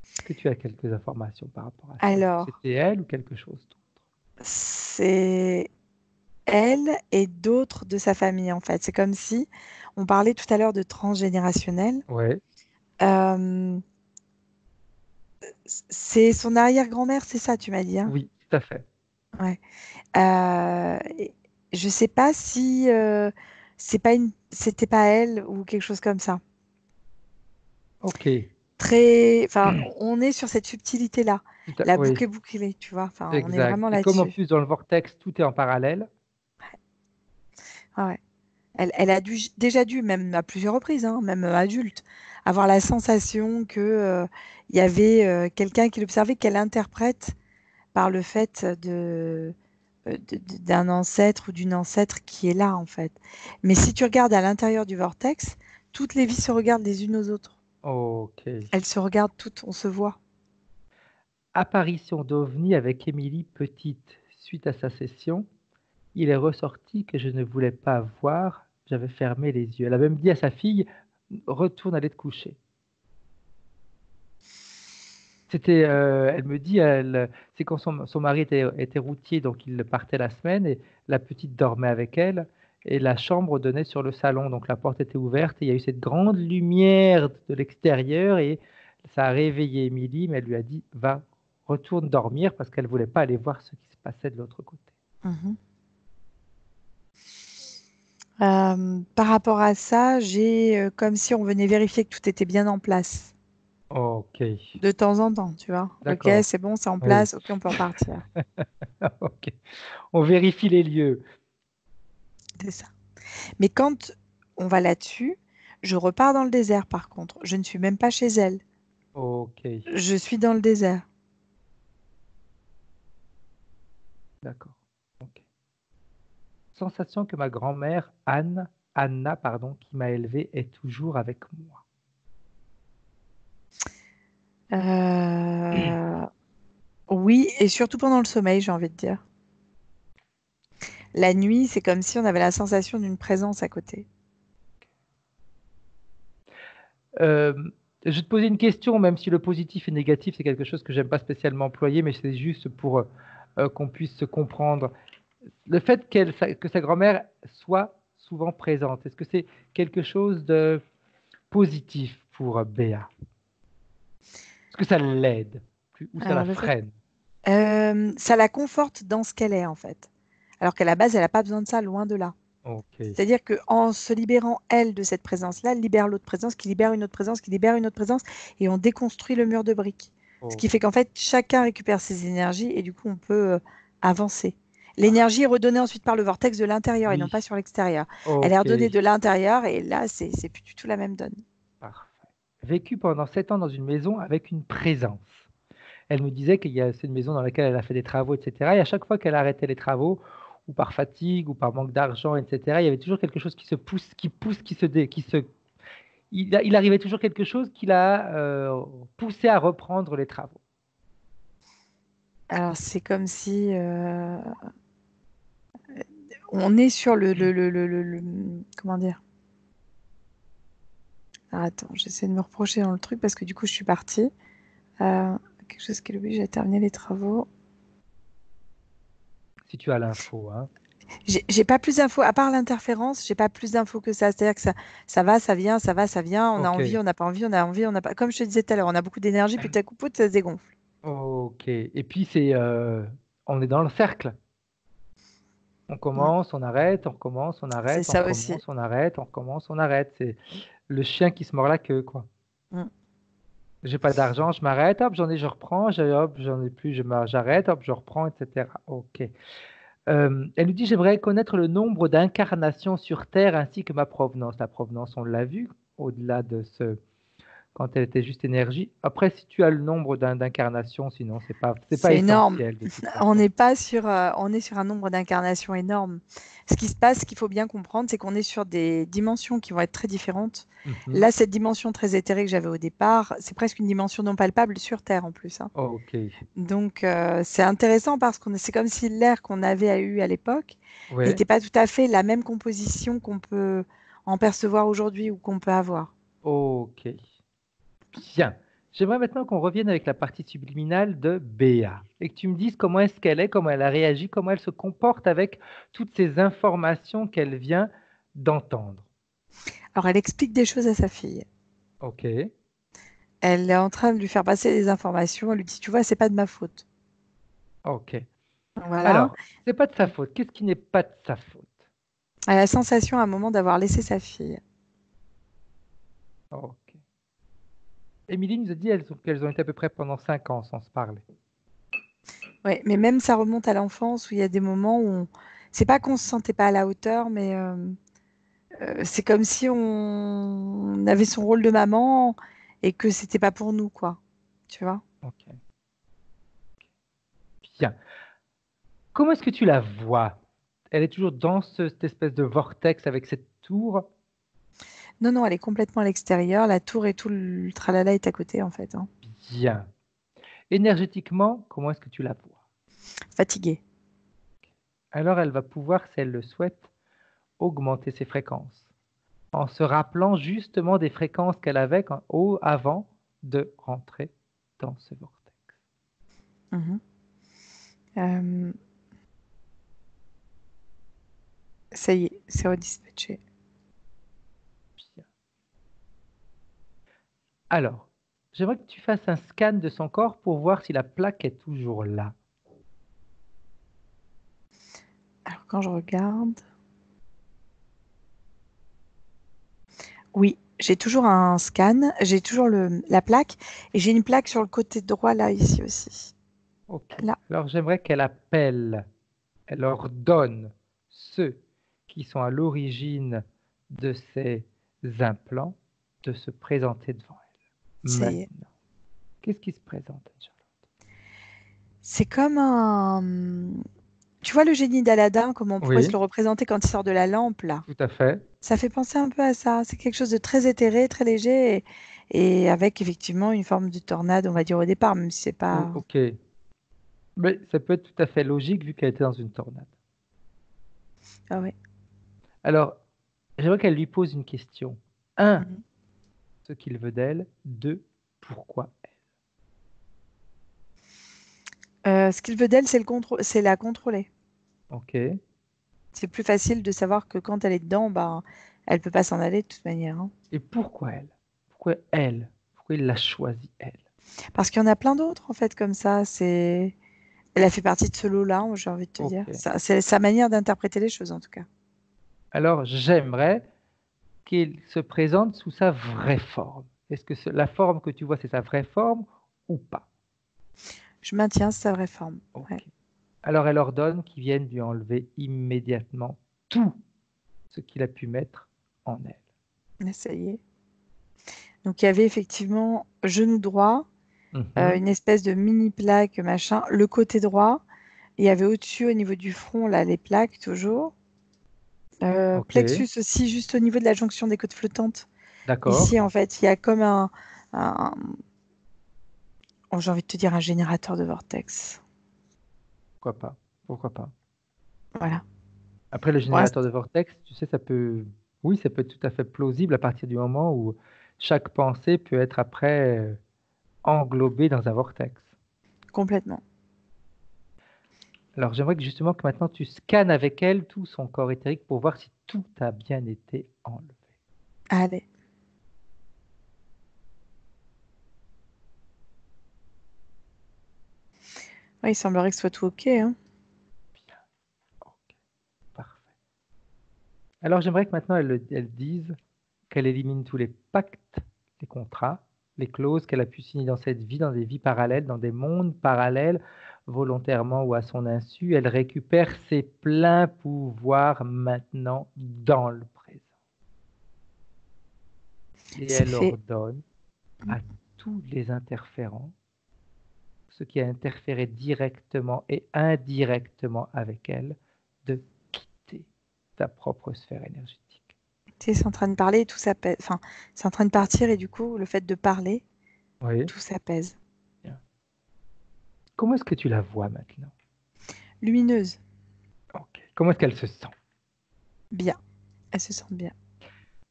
Est-ce que tu as quelques informations par rapport à ça? Est-ce que Alors, c'était elle ou quelque chose d'autre? c'est elle et d'autres de sa famille, en fait. C'est comme si on parlait tout à l'heure de transgénérationnel. Ouais, Euh, c'est son arrière-grand-mère, c'est ça, tu m'as dit, hein? oui, tout à fait. Ouais. Et je sais pas si c'était pas elle ou quelque chose comme ça. Ok. Enfin, on est sur cette subtilité-là. La Oui, boucle est bouclée, tu vois. Enfin, on est exact. vraiment Et comme en là-dessus. plus dans le vortex, tout est en parallèle. Ah ouais. Elle a déjà dû, même à plusieurs reprises, hein, même adulte, avoir la sensation que il y avait quelqu'un qui l'observait, qu'elle interprète par le fait d'un ancêtre ou d'une ancêtre qui est là, en fait. Mais si tu regardes à l'intérieur du vortex, toutes les vies se regardent les unes aux autres. Ok. Elles se regardent toutes, on se voit. Apparition d'OVNI avec Émilie Petite. Suite à sa session, il est ressorti que je ne voulais pas voir, j'avais fermé les yeux. Elle a même dit à sa fille, retourne aller te coucher. Elle me dit, c'est quand son mari était routier, donc il partait la semaine, et la petite dormait avec elle, et la chambre donnait sur le salon, donc la porte était ouverte, et il y a eu cette grande lumière de l'extérieur, et ça a réveillé Émilie, mais elle lui a dit, va, retourne dormir, parce qu'elle voulait pas aller voir ce qui se passait de l'autre côté. Mhm. Par rapport à ça, j'ai comme si on venait vérifier que tout était bien en place. Ok, De temps en temps, tu vois. Ok, d'accord, c'est bon, c'est en oui, place. Ok, on peut repartir. ok. On vérifie les lieux. C'est ça. Mais quand on va là-dessus, je repars dans le désert par contre. Je ne suis même pas chez elle. Ok, Je suis dans le désert. d'accord. Ok. Sensation que ma grand-mère, Anna, pardon, qui m'a élevé, est toujours avec moi. Euh, Oui, et surtout pendant le sommeil, j'ai envie de dire. La nuit, c'est comme si on avait la sensation d'une présence à côté. Euh, je vais te poser une question, même si le positif et négatif, c'est quelque chose que j'aime pas spécialement employer, mais c'est juste pour qu'on puisse se comprendre. Le fait que sa grand-mère soit souvent présente, est-ce que c'est quelque chose de positif pour Béa? Est-ce que ça l'aide ou ça la Alors, le fait, freine? ça la conforte dans ce qu'elle est, en fait. Alors qu'à la base, elle n'a pas besoin de ça, loin de là. Ok. C'est-à-dire qu'en se libérant, elle, de cette présence-là, elle libère l'autre présence, qui libère une autre présence, qui libère une autre présence, et on déconstruit le mur de briques. Ce Oh, qui fait qu'en fait, chacun récupère ses énergies, et du coup, on peut avancer. ah, L'énergie est redonnée ensuite par le vortex de l'intérieur, et non oui. pas sur l'extérieur. Elle est Ok. redonnée de l'intérieur, et là, c'est plus du tout la même donne. Parfait. Vécu pendant 7 ans dans une maison avec une présence. Elle me disait c'est une maison dans laquelle elle a fait des travaux, etc. Et à chaque fois qu'elle arrêtait les travaux, ou par fatigue, ou par manque d'argent, etc., il y avait toujours quelque chose qui se pousse, qui pousse, il arrivait toujours quelque chose qui l'a poussé à reprendre les travaux. Alors, c'est comme si on est sur comment dire? Ah, attends, j'essaie de me reprocher dans le truc parce que du coup, je suis partie. Quelque chose qui l'oblige à terminer les travaux. Si tu as l'info, hein. J'ai pas plus d'infos, à part l'interférence, j'ai pas plus d'infos que ça. C'est-à-dire que ça va, ça vient, ça va, ça vient. On a Ok, envie, on n'a pas envie, on a envie, on n'a pas. Comme je te disais tout à l'heure, on a beaucoup d'énergie, puis tout à coup, pout, ça se dégonfle. ok. Et puis on est dans le cercle. On Mm. commence, on arrête, on recommence, on C'est arrête, on ça aussi. recommence, on arrête, on recommence, on arrête. C'est le chien qui se mord la queue, quoi. Mm. J'ai pas d'argent, je m'arrête, hop, j'en ai, je reprends, hop, j'en ai plus, j'arrête, hop, je reprends, etc. Ok. Elle nous dit, j'aimerais connaître le nombre d'incarnations sur Terre ainsi que ma provenance. La provenance, on l'a vu, au-delà de quand elle était juste énergie. Après, si tu as le nombre d'incarnations, sinon, c'est pas C'est énorme. essentiel de toute On façon. n'est pas sur, on est sur un nombre d'incarnations énorme. Ce qui se passe, ce qu'il faut bien comprendre, c'est qu'on est sur des dimensions qui vont être très différentes. Mhm. Là, cette dimension très éthérée que j'avais au départ, c'est presque une dimension non palpable sur Terre en plus, hein. Ok. Donc, c'est intéressant parce que c'est comme si l'air qu'on avait eu à l'époque Ouais. n'était pas tout à fait la même composition qu'on peut en percevoir aujourd'hui ou qu'on peut avoir. Ok. Bien. J'aimerais maintenant qu'on revienne avec la partie subliminale de Béa et que tu me dises comment est-ce qu'elle est, comment elle a réagi, comment elle se comporte avec toutes ces informations qu'elle vient d'entendre. Alors, elle explique des choses à sa fille. Ok, Elle est en train de lui faire passer des informations. Elle lui dit, tu vois, c'est pas de ma faute. ok. Voilà. Alors, c'est pas de sa faute. Qu'est-ce qui n'est pas de sa faute? Elle a la sensation à un moment d'avoir laissé sa fille. Ok. Émilie nous a dit qu'elles ont été à peu près pendant 5 ans sans se parler. Ouais, mais même ça remonte à l'enfance où il y a des moments où c'est pas qu'on se sentait pas à la hauteur, mais c'est comme si on avait son rôle de maman et que c'était pas pour nous, quoi. Tu vois? Ok, bien. Comment est-ce que tu la vois? Elle est toujours dans cette espèce de vortex avec cette tour. Non, non, elle est complètement à l'extérieur. La tour et tout le tralala est à côté, en fait, hein. Bien. Énergétiquement, comment est-ce que tu la vois? Fatiguée. Alors elle va pouvoir, si elle le souhaite, augmenter ses fréquences en se rappelant justement des fréquences qu'elle avait avant de rentrer dans ce vortex. Mhm. Euh, Ça y est, c'est redispatché. Bien. Alors, j'aimerais que tu fasses un scan de son corps pour voir si la plaque est toujours là. Alors, quand je regarde, oui, j'ai toujours un scan, j'ai toujours la plaque et j'ai une plaque sur le côté droit, là, ici aussi. Ok. Là, Alors j'aimerais qu'elle appelle, elle ordonne ceux qui sont à l'origine de ces implants de se présenter devant elle. ça y est. Maintenant. Qu'est-ce qui se présente, Anne-Charlotte? C'est comme un... Tu vois le génie d'Aladin, comment on pourrait se Oui, le représenter quand il sort de la lampe, là? tout à fait. Ça fait penser un peu à ça. C'est quelque chose de très éthéré, très léger et avec effectivement une forme de tornade, on va dire au départ, même si c'est pas... Ok. Mais ça peut être tout à fait logique vu qu'elle était dans une tornade. Ah ouais. Alors, j'aimerais qu'elle lui pose une question. Un, Mhm. ce qu'il veut d'elle. Deux, pourquoi elle. Ce qu'il veut d'elle, c'est la contrôler. Ok. C'est plus facile de savoir que quand elle est dedans, bah, elle peut pas s'en aller de toute manière, hein. Et pourquoi elle? Pourquoi elle? Pourquoi il l'a choisie, elle? Parce qu'il y en a plein d'autres en fait comme ça. Elle a fait partie de ce lot-là, j'ai envie de te dire. Ok. C'est sa manière d'interpréter les choses en tout cas. Alors, j'aimerais qu'il se présente sous sa vraie forme. Est-ce que la forme que tu vois, c'est sa vraie forme ou pas? Je maintiens sa vraie forme. Ouais. Ok. Alors, elle ordonne qu'ils viennent lui enlever immédiatement tout ce qu'il a pu mettre en elle. Là, ça y est. Donc il y avait effectivement genou droit, Mhm. une espèce de mini plaque machin, le côté droit. Il y avait au-dessus au niveau du front là les plaques toujours. Ok, Plexus aussi juste au niveau de la jonction des côtes flottantes. d'accord. Ici en fait il y a comme un- oh, j'ai envie de te dire un générateur de vortex. Pourquoi pas? Pourquoi pas? Voilà. Après, le Pour générateur de vortex, tu sais, oui, ça peut être tout à fait plausible à partir du moment où chaque pensée peut être après englobée dans un vortex. complètement. Alors, j'aimerais que justement que maintenant tu scannes avec elle tout son corps éthérique pour voir si tout a bien été enlevé. Allez. Ouais, il semblerait que ce soit tout OK, hein. Bien, ok, parfait. Alors, j'aimerais que maintenant elle dise qu'elle élimine tous les pactes, les contrats, les clauses qu'elle a pu signer dans cette vie, dans des vies parallèles, dans des mondes parallèles, volontairement ou à son insu. Elle récupère ses pleins pouvoirs maintenant dans le présent. Et C'est elle fait. ordonne à tous les interférents, ce qui a interféré directement et indirectement avec elle, de quitter ta propre sphère énergétique. Tu sais, c'est en train de parler et tout s'apaise. Enfin, c'est en train de partir et du coup, le fait de parler, Oui. tout s'apaise. Bien. Comment est-ce que tu la vois maintenant? Lumineuse, Ok. Comment est-ce qu'elle se sent? bien. Elle se sent bien.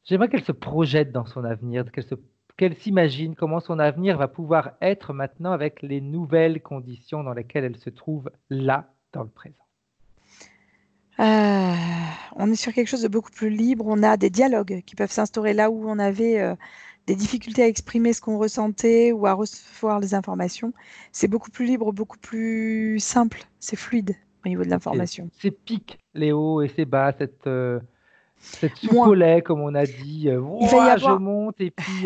J'aimerais qu'elle se projette dans son avenir, qu'elle s'imagine comment son avenir va pouvoir être maintenant avec les nouvelles conditions dans lesquelles elle se trouve là, dans le présent. On est sur quelque chose de beaucoup plus libre. On a des dialogues qui peuvent s'instaurer là où on avait des difficultés à exprimer ce qu'on ressentait ou à recevoir les informations. C'est beaucoup plus libre, beaucoup plus simple. C'est fluide au niveau de Ok. l'information. Ces pics, les hauts et ces bas, cette soupe Moins. au lait, comme on a dit, Il va y ouah, je avoir, monte et puis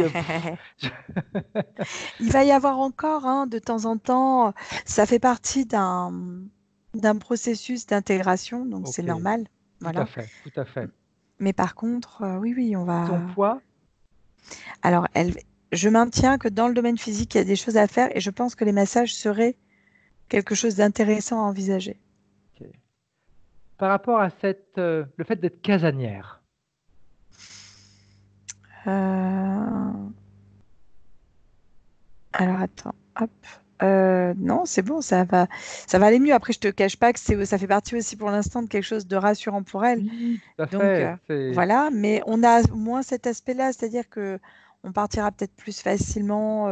il va y avoir encore de temps en temps, ça fait partie d'un processus d'intégration, donc c'est ok, normal. tout à Voilà. fait, tout à fait. Mais par contre, oui, on Son va. poids, Alors, je maintiens que dans le domaine physique, il y a des choses à faire et je pense que les massages seraient quelque chose d'intéressant à envisager. ok. Par rapport à le fait d'être casanière, Euh, Alors, attends, hop. Non, c'est bon, ça va aller mieux. Après, je te cache pas que ça fait partie aussi pour l'instant de quelque chose de rassurant pour elle. oui, tout à Donc, fait. voilà, mais on a moins cet aspect-là, c'est-à-dire que on partira peut-être plus facilement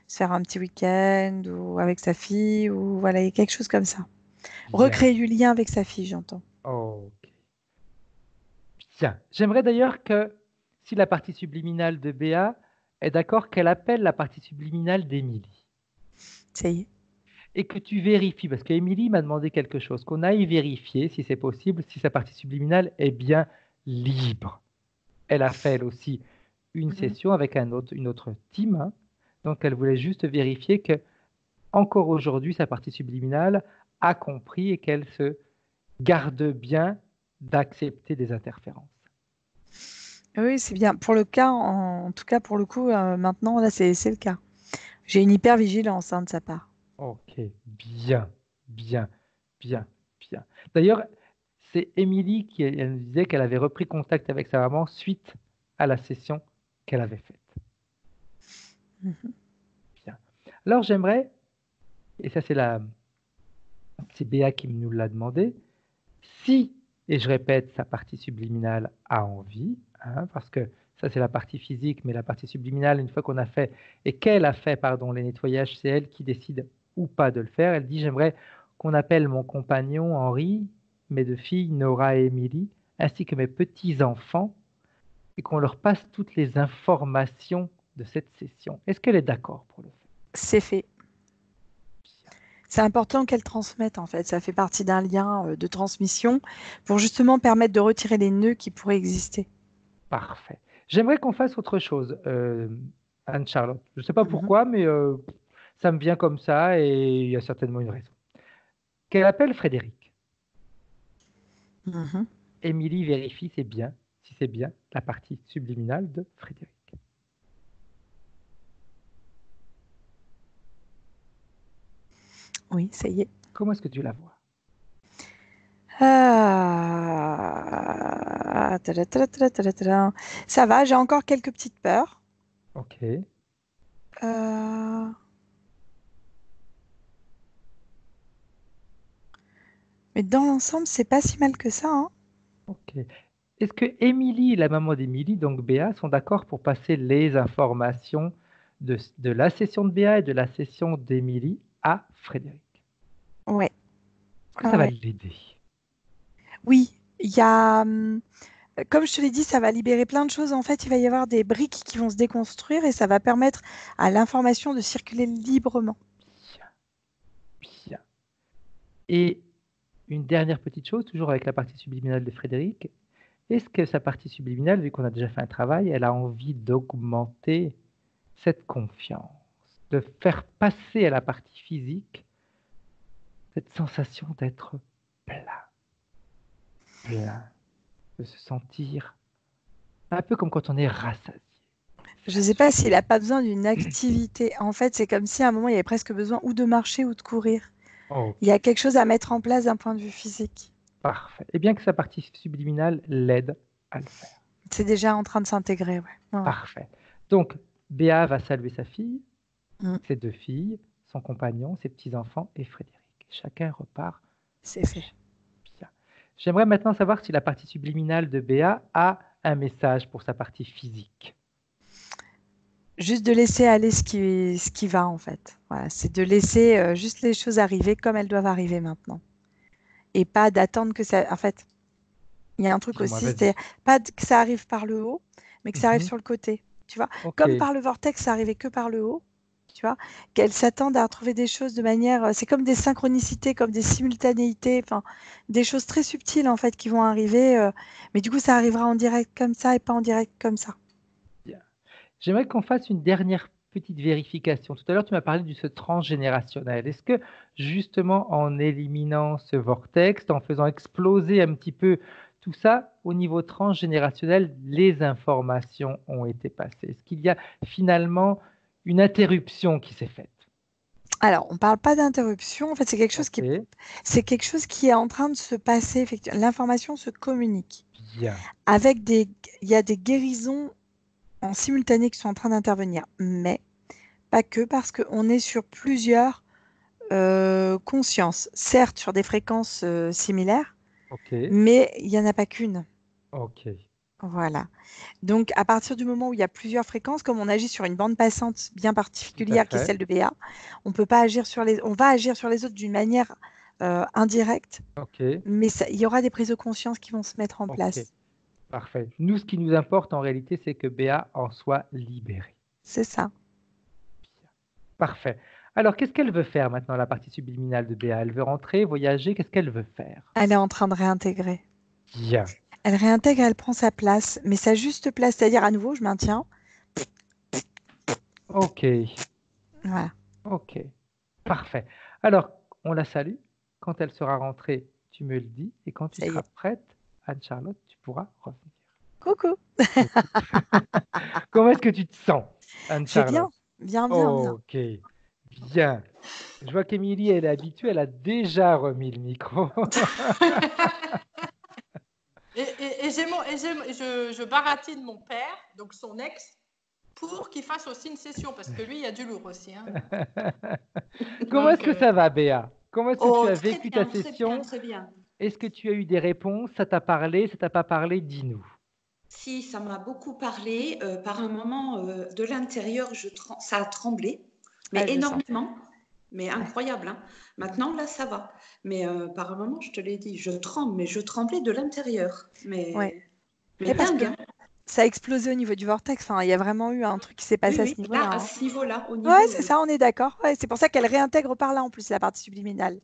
se faire un petit week-end ou avec sa fille ou voilà, il y a quelque chose comme ça. Bien. Recréer du lien avec sa fille, j'entends. Ok. Bien. J'aimerais d'ailleurs que, si la partie subliminale de Béa est d'accord, qu'elle appelle la partie subliminale d'Émilie. Ça y est. Et que tu vérifies, parce qu'Émilie m'a demandé quelque chose, qu'on aille vérifier, si c'est possible, si sa partie subliminale est bien libre. Elle a fait, elle aussi, une Mhm. session avec une autre team, hein. Donc elle voulait juste vérifier que, encore aujourd'hui, sa partie subliminale a compris et qu'elle se garde bien d'accepter des interférences. Oui, c'est bien. Pour le cas, en tout cas, pour le coup, maintenant, là, c'est le cas. J'ai une hyper-vigilance de sa part. Ok, bien, bien, bien, bien. D'ailleurs, c'est Émilie qui elle nous disait qu'elle avait repris contact avec sa maman suite à la session qu'elle avait faite. Mhm. Bien. Alors j'aimerais, et ça c'est Béa qui nous l'a demandé, si, et je répète, sa partie subliminale a envie, hein, parce que ça c'est la partie physique, mais la partie subliminale, une fois qu'on a fait, et qu'elle a fait, pardon, les nettoyages, c'est elle qui décide ou pas de le faire. Elle dit, j'aimerais qu'on appelle mon compagnon Henri, mes deux filles Nora et Émilie, ainsi que mes petits-enfants, et qu'on leur passe toutes les informations de cette session. Est-ce qu'elle est d'accord pour le faire? C'est fait. C'est important qu'elle transmette, en fait. Ça fait partie d'un lien de transmission pour justement permettre de retirer les nœuds qui pourraient exister. Parfait. J'aimerais qu'on fasse autre chose, Anne-Charlotte. Je ne sais pas Mhm. pourquoi, mais ça me vient comme ça et il y a certainement une raison. Qu'elle appelle Frédéric. Mhm. Émilie vérifie si c'est bien la partie subliminale de Frédéric. Oui, ça y est. Comment est-ce que tu la vois? Tada, tada, tada, tada, tada. Ça va, j'ai encore quelques petites peurs. Ok, Euh, Mais dans l'ensemble, c'est pas si mal que ça, hein. ok. Est-ce que Émilie et la maman d'Émilie, donc Béa, sont d'accord pour passer les informations de la session de Béa et de la session d'Émilie à Frédéric? Ouais, Est-ce que ouais, ça va ouais. l'aider? Oui, il y a, comme je te l'ai dit, ça va libérer plein de choses. En fait, il va y avoir des briques qui vont se déconstruire et ça va permettre à l'information de circuler librement. Bien, bien. Et une dernière petite chose, toujours avec la partie subliminale de Frédéric, est-ce que sa partie subliminale, vu qu'on a déjà fait un travail, elle a envie d'augmenter cette confiance, de faire passer à la partie physique cette sensation d'être plein, plein, de se sentir un peu comme quand on est rassasié, Je ne sais pas satié. s'il n'a pas besoin d'une activité. En fait, c'est comme si à un moment, il y avait presque besoin ou de marcher ou de courir. Il y Ok, a quelque chose à mettre en place d'un point de vue physique. parfait. Et bien que sa partie subliminale l'aide à le faire. C'est déjà en train de s'intégrer, ouais. Ouais, ouais. Parfait. Donc, Béa va saluer sa fille, Mm, ses deux filles, son compagnon, ses petits-enfants et Frédéric. Chacun repart c'est fait. bien. J'aimerais maintenant savoir si la partie subliminale de Béa a un message pour sa partie physique. Juste de laisser aller ce qui va, en fait. Voilà, c'est de laisser juste les choses arriver comme elles doivent arriver maintenant. Et pas d'attendre que ça... En fait, il y a un truc Dis-moi, aussi, vas-y. c'est pas que ça arrive par le haut, mais que ça arrive Mhm. sur le côté. Tu vois, Ok. comme par le vortex, ça arrivait que par le haut. Tu vois, qu'elles s'attendent à retrouver des choses de manière... C'est comme des synchronicités, comme des simultanéités, enfin, des choses très subtiles, en fait, qui vont arriver. Mais du coup, ça arrivera en direct comme ça et pas en direct comme ça. Bien. J'aimerais qu'on fasse une dernière petite vérification. Tout à l'heure, tu m'as parlé de ce transgénérationnel. Est-ce que justement, en éliminant ce vortex, en faisant exploser un petit peu tout ça, au niveau transgénérationnel, les informations ont été passées? Est-ce qu'il y a finalement une interruption qui s'est faite? Alors, on ne parle pas d'interruption. En fait, Ok, c'est quelque chose qui est en train de se passer. Effectivement. L'information se communique. bien. Il y a des guérisons en simultané qui sont en train d'intervenir, mais pas que parce qu'on est sur plusieurs consciences, certes sur des fréquences similaires, Ok, mais il n'y en a pas qu'une. ok. Voilà. Donc, à partir du moment où il y a plusieurs fréquences, comme on agit sur une bande passante bien Tout à particulière qui est fait. celle de BA, on peut pas agir sur on va agir sur les autres d'une manière indirecte, Ok, mais il y aura des prises de conscience qui vont se mettre en ok. place. Parfait. Nous, ce qui nous importe en réalité, c'est que Béa en soit libérée. C'est ça. Parfait. Alors, qu'est-ce qu'elle veut faire maintenant, la partie subliminale de Béa? Elle veut rentrer, voyager, qu'est-ce qu'elle veut faire? Elle est en train de réintégrer. Bien. Elle réintègre, elle prend sa place, mais sa juste place, c'est-à-dire à nouveau, je maintiens. Ok, Voilà. ok. Parfait. Alors, on la salue. Quand elle sera rentrée, tu me le dis. Et quand tu Ça y seras est. prête, Anne-Charlotte, tu pourras revenir. Coucou. Comment est-ce que tu te sens, Je vais bien. Anne-Charlotte? Bien, bien, bien. Ok, bien. Je vois qu'Émilie, elle est habituée, elle a déjà remis le micro. Je baratine mon père, donc son ex, pour qu'il fasse aussi une session, parce que lui, il y a du lourd aussi. Hein. Comment est-ce Donc, que ça va, Béa? Comment est-ce que tu Oh, as très vécu ta bien, très bien, session? très bien. Est-ce que tu as eu des réponses? Ça t'a parlé? Ça t'a pas parlé? Dis-nous. Si, ça m'a beaucoup parlé. Par un moment, de l'intérieur, ça a tremblé, mais Ah, je le sentais. énormément, mais Ouais. incroyable. Hein. Maintenant, là, ça va. Mais par un moment, je te l'ai dit, je tremble, mais je tremblais de l'intérieur. Ouais. Mais Et parce que dingue, hein. ça a explosé au niveau du vortex. Enfin, il y a vraiment eu un truc qui s'est Oui, passé à ce oui, là, niveau-là. à Hein. ce niveau-là, au Ouais, niveau. c'est ça, on est d'accord. Ouais, c'est pour ça qu'elle réintègre par là en plus la partie subliminale.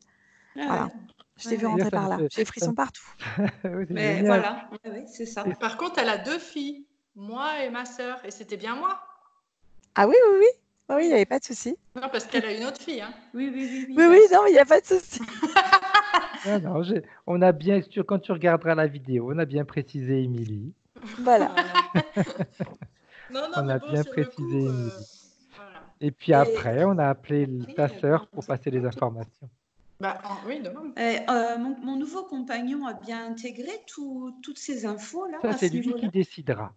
Ah Voilà. ouais, Je t'ai ouais, vu ouais. D'ailleurs, rentrer par là. J'ai des ça me- frissons partout. Oui, c'est Mais génial. voilà, ouais, ouais, c'est ça. Et- par contre, elle a 2 filles, moi et ma sœur, et c'était bien moi. Ah oui, oui, oui. Oui, il n'y Oui, avait pas de souci. Non, parce qu'elle a une autre fille. Hein. oui, oui, oui, oui, Oui, oui, là, non, il n'y a pas de souci. Non, non, on a bien, quand tu regarderas la vidéo, on a bien précisé Émilie. Voilà. voilà. Non, On mais a bon, bien sur le précisé coup, Émilie. voilà. Et puis Et après, on a appelé ta après, sœur pour passer les informations. Bah, oui, non. mon nouveau compagnon a bien intégré toutes ces infos-là, Ça, à c'est ce lui qui niveau-là. décidera.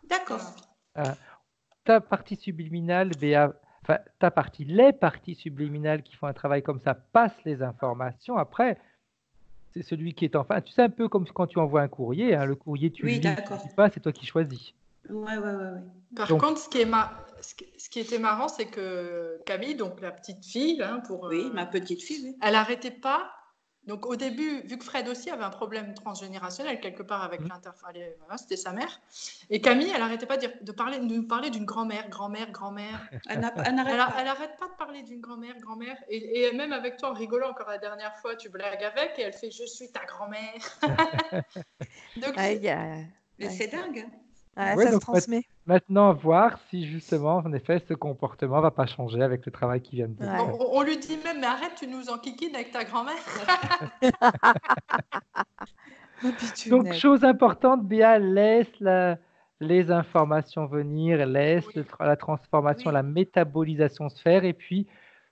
D'accord. Euh, Ta partie subliminale, Béa, enfin, les parties subliminales qui font un travail comme ça passent les informations. Après, c'est celui qui est enfin. Tu sais, un peu comme quand tu envoies un courrier, hein, le courrier, tu le Oui, lis ou tu ne le d'accord. lis pas, c'est toi qui choisis. Ouais, ouais, ouais, ouais. Par Donc, contre, ce qui était marrant, c'est que Camille, donc la petite fille, hein, Oui, ma petite fille, oui. elle n'arrêtait pas. Donc au début, vu que Fred aussi avait un problème transgénérationnel quelque part avec l'interfale, voilà, c'était sa mère. Et Camille, elle n'arrêtait pas de nous parler d'une grand-mère. Elle n'arrête Elle pas. n'arrête pas de parler d'une grand-mère. Et même avec toi, en rigolant encore la dernière fois, tu blagues avec et elle fait « Je suis ta grand-mère ». Donc, Ouais, il y a... Mais ouais. c'est dingue. Hein. Ouais, ouais, ça se donc transmet. maintenant, voir si justement, en effet, ce comportement ne va pas changer avec le travail qui vient de Ouais. faire. on lui dit même « Mais arrête, tu nous enquiquines avec ta grand-mère ». Ma Donc, pitchounette. chose importante, Béa, laisse les informations venir, laisse Oui. la transformation, Oui. la métabolisation se faire, et puis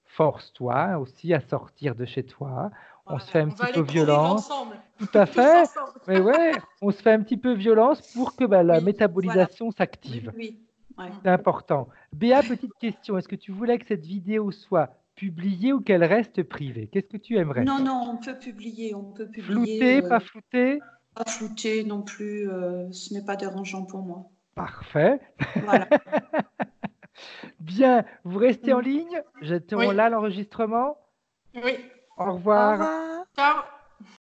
force-toi aussi à sortir de chez toi. On Voilà. se fait un On va petit peu aller courir violence, ensemble, tout à tous fait, ensemble. mais ouais, on se fait un petit peu violence pour que la Oui, métabolisation Oui, s'active. oui. Ouais. C'est important. Béa, petite question, est-ce que tu voulais que cette vidéo soit publiée ou qu'elle reste privée? Qu'est-ce que tu aimerais? Non, non, on peut publier. Flouté, pas flouté? Pas flouter non plus. Ce n'est pas dérangeant pour moi. Parfait. Voilà. Bien, vous restez en ligne. J'interromps Oui. là l'enregistrement. Oui. Au Au revoir. revoir. Ciao.